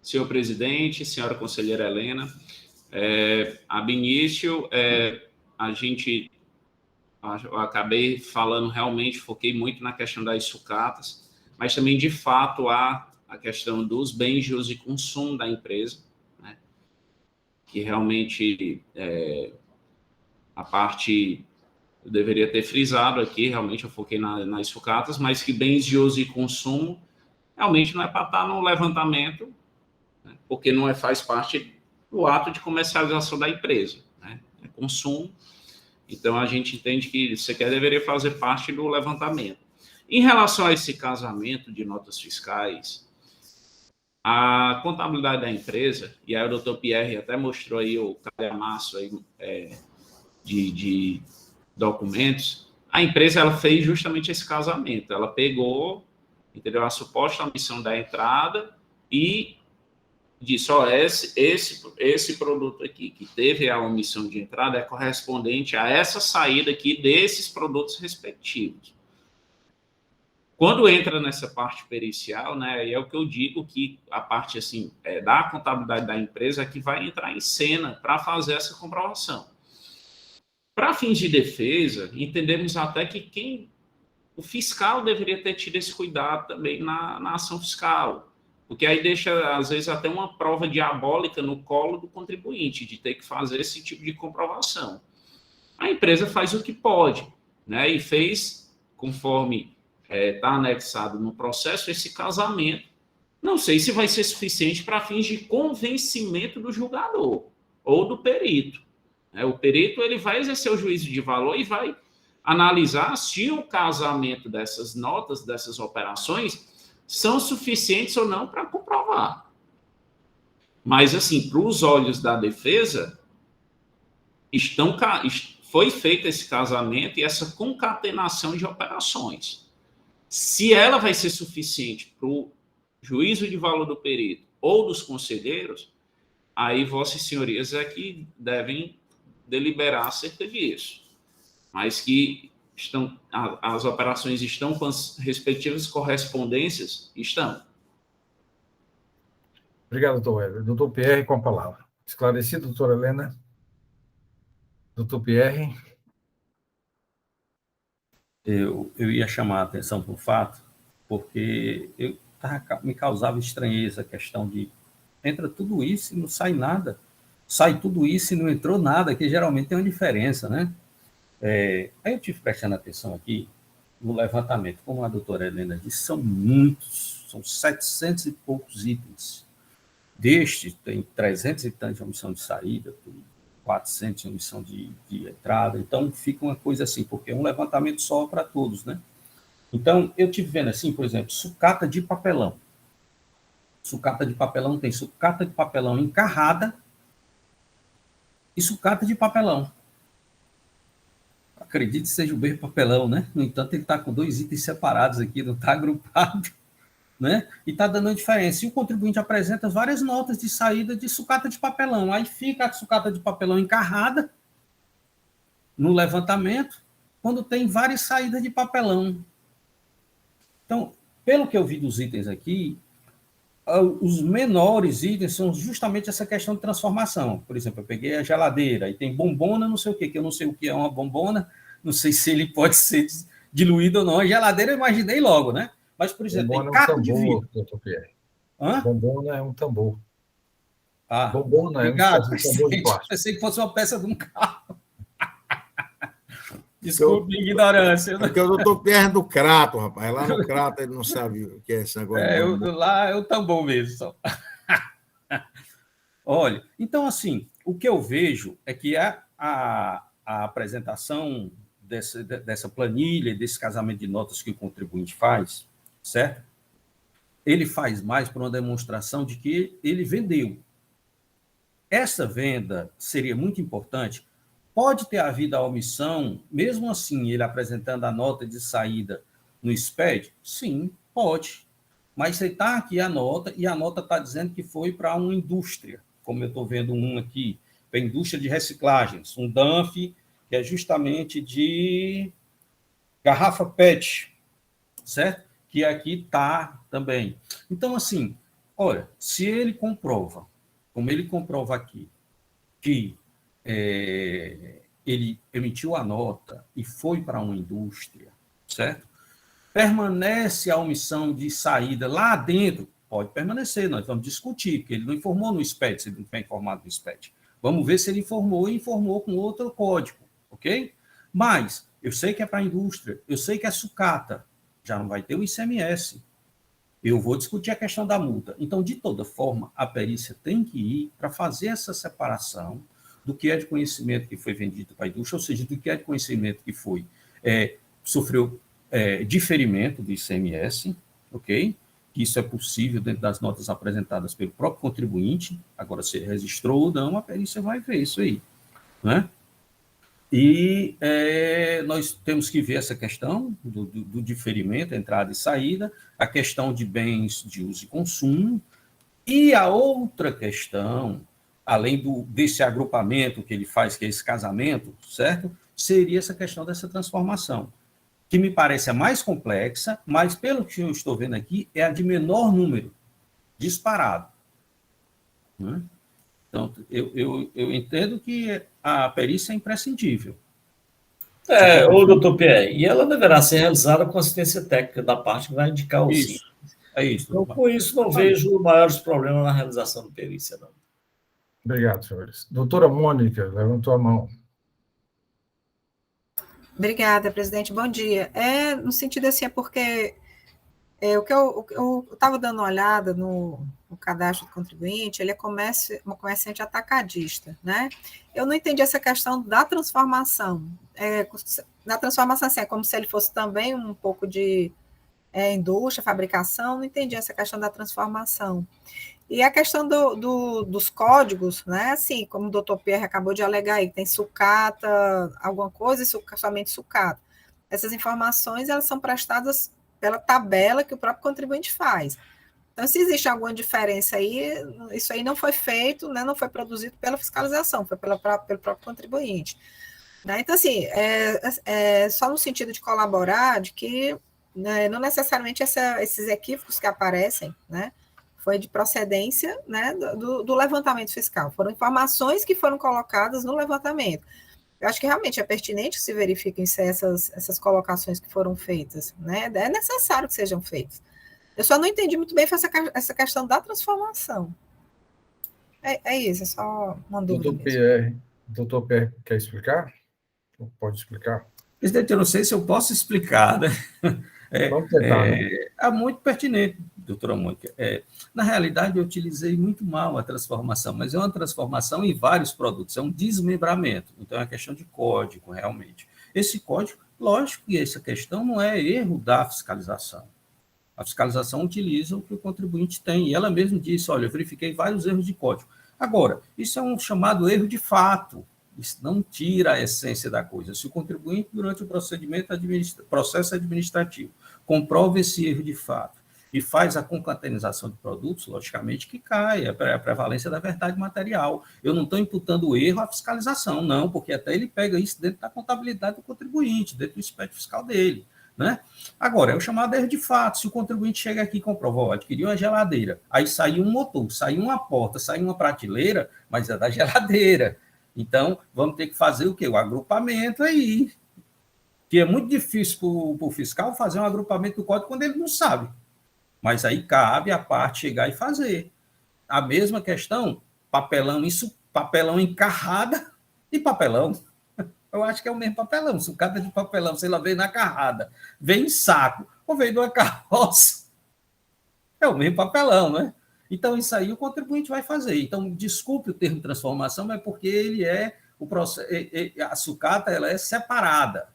Senhor presidente, senhora conselheira Helena, ab início, eu acabei falando realmente, foquei muito na questão das sucatas, mas também, de fato, há a questão dos bens de uso e consumo da empresa, né, que realmente a parte, eu deveria ter frisado aqui, realmente eu foquei nas sucatas, mas que bens de uso e consumo realmente não é para estar no levantamento, né, porque não faz parte do ato de comercialização da empresa, né, é consumo. Então, a gente entende que isso aqui deveria fazer parte do levantamento. Em relação a esse casamento de notas fiscais, a contabilidade da empresa, e aí o doutor Pierre até mostrou aí o calhamaço aí, de documentos, a empresa ela fez justamente esse casamento. Ela pegou, entendeu, a suposta omissão da entrada e disse, esse produto aqui, que teve a omissão de entrada, é correspondente a essa saída aqui desses produtos respectivos. Quando entra nessa parte pericial, né, é o que eu digo que a parte assim, da contabilidade da empresa é que vai entrar em cena para fazer essa comprovação. Para fins de defesa, entendemos até que o fiscal deveria ter tido esse cuidado também na ação fiscal, porque aí deixa, às vezes, até uma prova diabólica no colo do contribuinte, de ter que fazer esse tipo de comprovação. A empresa faz o que pode, né? E fez, conforme está anexado no processo, esse casamento. Não sei se vai ser suficiente para fins de convencimento do julgador ou do perito. O perito ele vai exercer o juízo de valor e vai analisar se o casamento dessas notas, dessas operações, são suficientes ou não para comprovar. Mas, assim, para os olhos da defesa, foi feito esse casamento e essa concatenação de operações. Se ela vai ser suficiente para o juízo de valor do perito ou dos conselheiros, aí vossas senhorias é que devem deliberar acerca disso. Mas que as operações estão com as respectivas correspondências? Estão. Obrigado, doutor Weber. Doutor Pierre, com a palavra. Esclarecido, doutora Helena? Doutor Pierre? Eu ia chamar a atenção para o fato, porque me causava estranheza a questão de entra tudo isso e não sai nada. Sai tudo isso e não entrou nada, que geralmente tem uma diferença, né? Aí eu tive prestando atenção aqui no levantamento, como a doutora Helena disse, são muitos, são 700 e poucos itens. Deste, tem 300 e tantos de omissão de saída, 400 de omissão de entrada, então fica uma coisa assim, porque é um levantamento só para todos, né? Então, eu tive vendo assim, por exemplo, sucata de papelão. Sucata de papelão tem sucata de papelão encarrada e sucata de papelão. Acredito que seja o mesmo papelão, né? No entanto, ele está com 2 itens separados aqui, não está agrupado, né? E está dando uma diferença. E o contribuinte apresenta várias notas de saída de sucata de papelão. Aí fica a sucata de papelão encarrada no levantamento, quando tem várias saídas de papelão. Então, pelo que eu vi dos itens aqui, os menores itens são justamente essa questão de transformação. Por exemplo, eu peguei a geladeira e tem bombona, não sei o que eu não sei o que é uma bombona, não sei se ele pode ser diluído ou não. A geladeira eu imaginei logo, né? Mas, por exemplo, bombona tem caco de vidro. Doutor Pierre. Hã? Bombona é um tambor. Ah, Bombona, obrigado, é um tambor de presidente. plástico. Pensei que fosse uma peça de um carro. Desculpe minha ignorância. Porque o doutor Pierre é do Crato, rapaz. Lá no Crato ele não sabe o que é esse negócio de bombom. Lá é o tambor mesmo. Só. Olha, então, assim, o que eu vejo é que a apresentação dessa planilha, desse casamento de notas que o contribuinte faz, certo? Ele faz mais para uma demonstração de que ele vendeu. Essa venda seria muito importante. Pode ter havido a omissão, mesmo assim, ele apresentando a nota de saída no SPED? Sim, pode. Mas você está aqui a nota, e a nota está dizendo que foi para uma indústria, como eu estou vendo um aqui, para a indústria de reciclagens, um DANF, que é justamente de garrafa PET, certo? Que aqui está também. Então, assim, olha, se ele comprova, como ele comprova aqui, que ele emitiu a nota e foi para uma indústria, certo? Permanece a omissão de saída lá dentro? Pode permanecer, nós vamos discutir, porque ele não informou no SPED, se ele não foi informado no SPED. Vamos ver se ele informou e informou com outro código, ok? Mas eu sei que é para a indústria, eu sei que é sucata, já não vai ter o ICMS. Eu vou discutir a questão da multa. Então, de toda forma, a perícia tem que ir para fazer essa separação do que é de conhecimento que foi vendido para a indústria, ou seja, do que é de conhecimento que foi sofreu diferimento do ICMS, ok? Que isso é possível dentro das notas apresentadas pelo próprio contribuinte. Agora, se ele registrou ou não, a perícia vai ver isso aí, né? E nós temos que ver essa questão do diferimento, entrada e saída, a questão de bens de uso e consumo, e a outra questão, além desse agrupamento que ele faz, que é esse casamento, certo? Seria essa questão dessa transformação, que me parece a mais complexa, mas pelo que eu estou vendo aqui, é a de menor número, disparado. Né? Então, eu entendo que a perícia é imprescindível. Doutor Pierre, e ela deverá ser realizada com assistência técnica da parte que vai indicar o sim. É isso. Então, com isso, não vejo maiores problemas na realização da perícia, não. Obrigado, senhores. Doutora Mônica, levantou a mão. Obrigada, presidente. Bom dia. No sentido assim, porque o que eu estava dando uma olhada no cadastro do contribuinte, ele é um comerciante atacadista, né? Eu não entendi essa questão da transformação. Na transformação, assim, é como se ele fosse também um pouco de indústria, fabricação, não entendi essa questão da transformação. E a questão dos códigos, né? Assim, como o doutor Pierre acabou de alegar aí, tem sucata, alguma coisa, e somente sucata. Essas informações, elas são prestadas pela tabela que o próprio contribuinte faz. Então, se existe alguma diferença aí, isso aí não foi feito, né? Não foi produzido pela fiscalização, foi pelo próprio contribuinte. Né? Então, assim, só no sentido de colaborar, de que não necessariamente esses equívocos que aparecem, né? Foi de procedência, né, do levantamento fiscal. Foram informações que foram colocadas no levantamento. Eu acho que realmente é pertinente que se verifiquem se essas colocações que foram feitas, né? É necessário que sejam feitas. Eu só não entendi muito bem essa questão da transformação. É isso, é só uma dúvida. Doutor Pierre, quer explicar? Pode explicar? Presidente, eu não sei se eu posso explicar, né? Vamos tentar, né? É muito pertinente, doutora Mônica. Na realidade, eu utilizei muito mal a transformação, mas é uma transformação em vários produtos, é um desmembramento, então é uma questão de código, realmente. Esse código, lógico que essa questão não é erro da fiscalização. A fiscalização utiliza o que o contribuinte tem, e ela mesma disse, olha, eu verifiquei vários erros de código. Agora, isso é um chamado erro de fato, isso não tira a essência da coisa. Se o contribuinte, durante o processo administrativo, comprova esse erro de fato e faz a concatenação de produtos, logicamente que cai a prevalência da verdade material. Eu não estou imputando o erro à fiscalização, não, porque até ele pega isso dentro da contabilidade do contribuinte, dentro do SPED fiscal dele. Né? Agora, é o chamado erro de fato. Se o contribuinte chega aqui e comprova, adquiriu uma geladeira, aí saiu um motor, saiu uma porta, saiu uma prateleira, mas é da geladeira. Então, vamos ter que fazer o quê? O agrupamento aí. Que é muito difícil para o fiscal fazer um agrupamento do código quando ele não sabe. Mas aí cabe a parte chegar e fazer. A mesma questão papelão, isso, papelão em carrada e papelão. Eu acho que é o mesmo papelão, sucata de papelão, se ela veio na carrada, veio em saco, ou veio de uma carroça, é o mesmo papelão, né? Então, isso aí o contribuinte vai fazer. Então, desculpe o termo transformação, mas porque ele é o processo, a sucata ela é separada,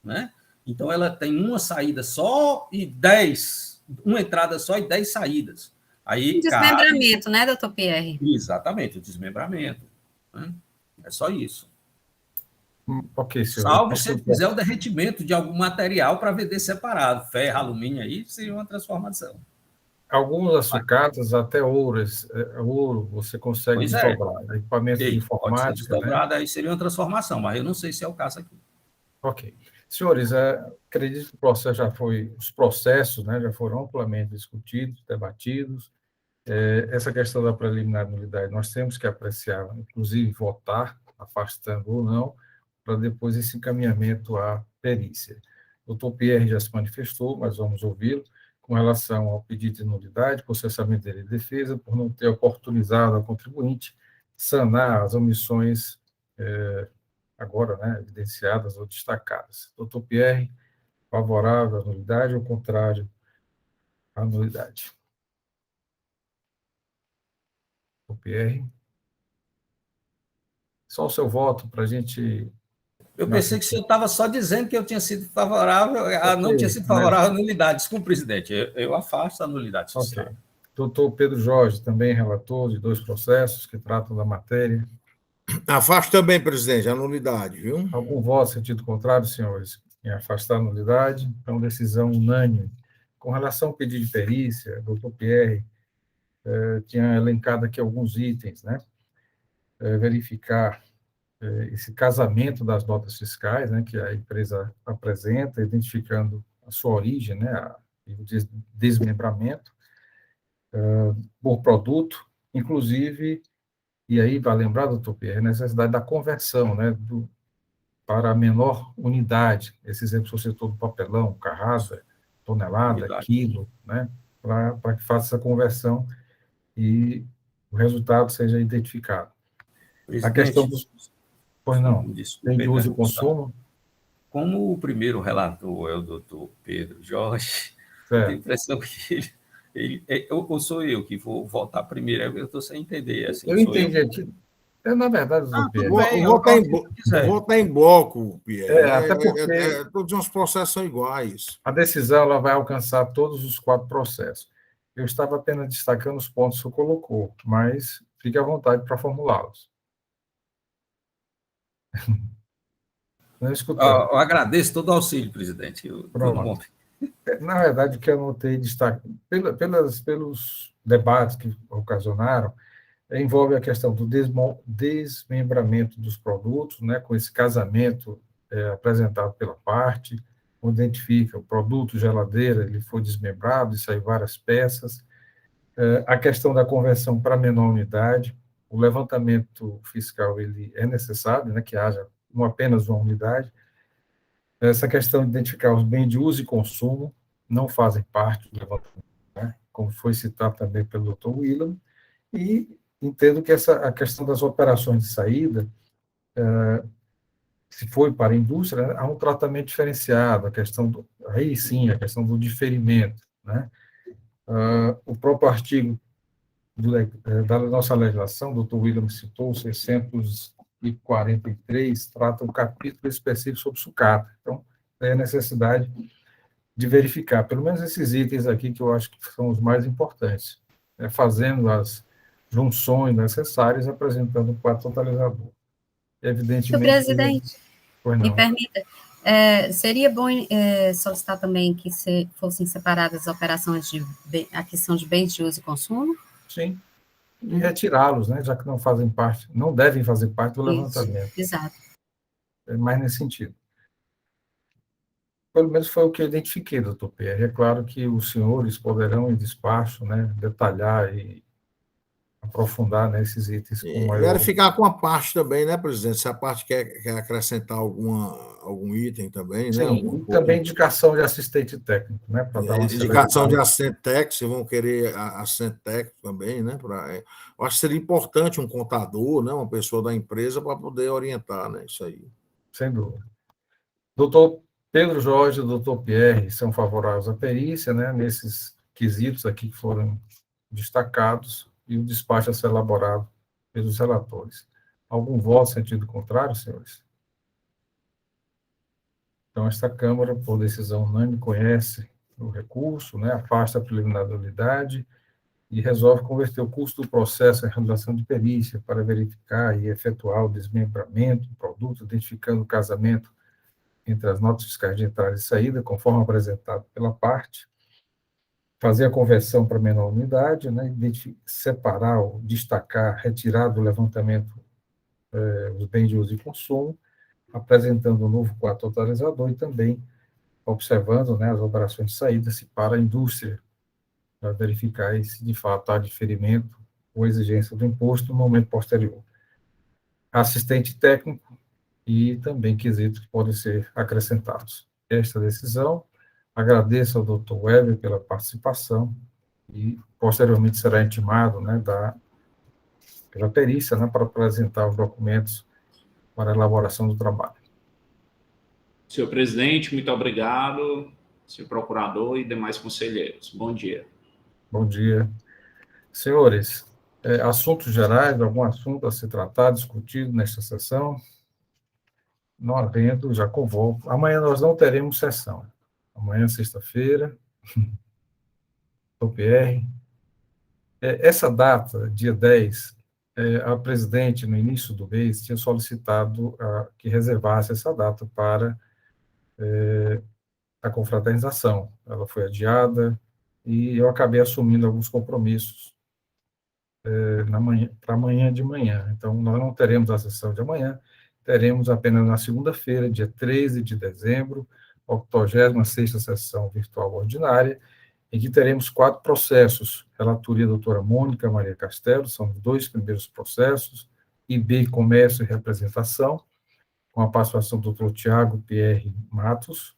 né? Então, ela tem uma saída só e 10, uma entrada só e 10 saídas. Aí, Desmembramento, né, doutor Pierre? Exatamente, o desmembramento. Né? É só isso. Ok, senhor. Salvo se ele fizer o derretimento de algum material para vender separado, ferro, alumínio, aí seria uma transformação. Algumas sucatas, até ouro, você consegue desdobrar. Equipamento de informática. Pode ser desdobrado, né? Aí seria uma transformação, mas eu não sei se é o caso aqui. Ok. Senhores, acredito que o processo os processos, né, já foram amplamente discutidos, debatidos. Essa questão da preliminar de nulidade, nós temos que apreciar, inclusive votar, afastando ou não, para depois esse encaminhamento à perícia. O doutor Pierre já se manifestou, mas vamos ouvi-lo, com relação ao pedido de nulidade, processamento dele de defesa, por não ter oportunizado ao contribuinte sanar as omissões agora, né, evidenciadas ou destacadas. Doutor Pierre, favorável à nulidade ou contrário à nulidade? Doutor Pierre? Só o seu voto para a gente... Eu pensei que o senhor estava só dizendo que eu tinha sido favorável, não tinha sido favorável à nulidade. Desculpe, presidente, eu afasto a nulidade social. Ok. Doutor Pedro Jorge, também relator de 2 processos que tratam da matéria. Afasto também, presidente, a nulidade, viu? Algum voto sentido contrário, senhores, em afastar a nulidade? Então, decisão unânime. Com relação ao pedido de perícia, doutor Pierre tinha elencado aqui alguns itens, né? Verificar esse casamento das notas fiscais, né, que a empresa apresenta, identificando a sua origem, né, o desmembramento por produto, inclusive, e aí vai lembrar, doutor Pierre, a necessidade da conversão, né, para a menor unidade, esse exemplo que você citou do papelão, carrada, tonelada, Unidade. quilo, né, para que faça essa conversão e o resultado seja identificado. Presidente, A questão dos... Pois não, desculpe, tem de uso e consumo? Como o primeiro relator é o doutor Pedro Jorge, eu tenho a impressão que ou sou eu que vou votar primeiro, eu estou sem entender. Assim, Eu entendi aqui. Na verdade, doutor Pierre... Votar em bloco, Pierre. Até porque... todos os processos são iguais. A decisão ela vai alcançar todos os 4 processos. Eu estava apenas destacando os pontos que você colocou, mas fique à vontade para formulá-los. Não escutei. Eu agradeço todo o auxílio, presidente. Na verdade, o que eu anotei pelos debates que ocasionaram, envolve a questão do desmembramento dos produtos, né, com esse casamento apresentado pela parte, onde identifica o produto geladeira, ele foi desmembrado, e saiu várias peças, a questão da conversão para menor unidade, o levantamento fiscal ele é necessário, né, que haja apenas uma unidade, essa questão de identificar os bens de uso e consumo não fazem parte do levantamento, né, como foi citado também pelo doutor William, e entendo que a questão das operações de saída, se for para a indústria, há um tratamento diferenciado, aí sim, a questão do diferimento, né? O próprio artigo da nossa legislação, o doutor William citou, 643, trata um capítulo específico sobre sucata. Então, é a necessidade de verificar, pelo menos esses itens aqui, que eu acho que são os mais importantes, fazendo as junções necessárias, apresentando o quadro totalizador. Evidentemente... Senhor presidente, me permita, seria bom solicitar também que fossem separadas as operações de aquisição de bens de uso e consumo? Sim, e retirá-los, né, já que não devem fazer parte do levantamento. Isso, exato. É mais nesse sentido. Pelo menos foi o que eu identifiquei, doutor Pierre. É claro que os senhores poderão, em despacho, né, detalhar e aprofundar nesses itens com E maior... verificar com a parte também, né, presidente? Se a parte quer acrescentar algum item também, né? Sim, e também indicação de assistente técnico, né? Para dar uma indicação de assistente técnico, se vão querer assistente técnico também, né? Eu acho que seria importante um contador, né? Uma pessoa da empresa para poder orientar, né? Isso aí. Sem dúvida. Doutor Pedro Jorge e doutor Pierre são favoráveis à perícia, né? Nesses quesitos aqui que foram destacados, e o despacho a ser elaborado pelos relatores. Algum voto em sentido contrário, senhores? Então, esta Câmara, por decisão unânime, conhece o recurso, né, afasta a preliminar da unidade e resolve converter o custo do processo em realização de perícia para verificar e efetuar o desmembramento do produto, identificando o casamento entre as notas fiscais de entrada e saída, conforme apresentado pela parte, fazer a conversão para menor unidade, né, separar, destacar, retirar do levantamento os bens de uso e consumo, apresentando um novo quadro totalizador e também observando, né, as operações de saída se para a indústria, para verificar se de fato há diferimento ou exigência do imposto no momento posterior. Assistente técnico e também quesitos que podem ser acrescentados. Esta decisão, agradeço ao Dr. Weber pela participação e posteriormente será intimado, né, pela perícia, né, para apresentar os documentos para a elaboração do trabalho. Senhor presidente, muito obrigado, senhor procurador e demais conselheiros. Bom dia. Bom dia. Senhores, assuntos gerais, algum assunto a ser tratado, discutido nesta sessão? Não havendo, já convoco. Amanhã nós não teremos sessão. Amanhã, sexta-feira, o PR. Essa data, dia 10, a presidente, no início do mês, tinha solicitado que reservasse essa data para a confraternização. Ela foi adiada e eu acabei assumindo alguns compromissos para amanhã de manhã. Então, nós não teremos a sessão de amanhã, teremos apenas na segunda-feira, dia 13 de dezembro, 86ª sessão virtual ordinária, em que teremos 4 processos, relatoria da doutora Mônica Maria Castelo, são os 2 primeiros processos, IB, Comércio e Representação, com a participação do doutor Tiago Pierre Matos,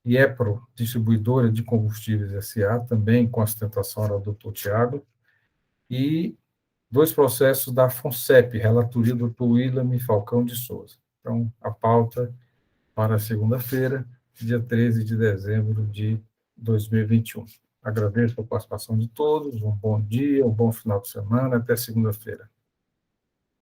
IEPRO, Distribuidora de Combustíveis S.A., também com a sustentação do doutor Tiago, e 2 processos da FONSEP, relatoria do doutor William Falcão de Souza. Então, a pauta para segunda-feira, dia 13 de dezembro de 2021. Agradeço a participação de todos, um bom dia, um bom final de semana, até segunda-feira.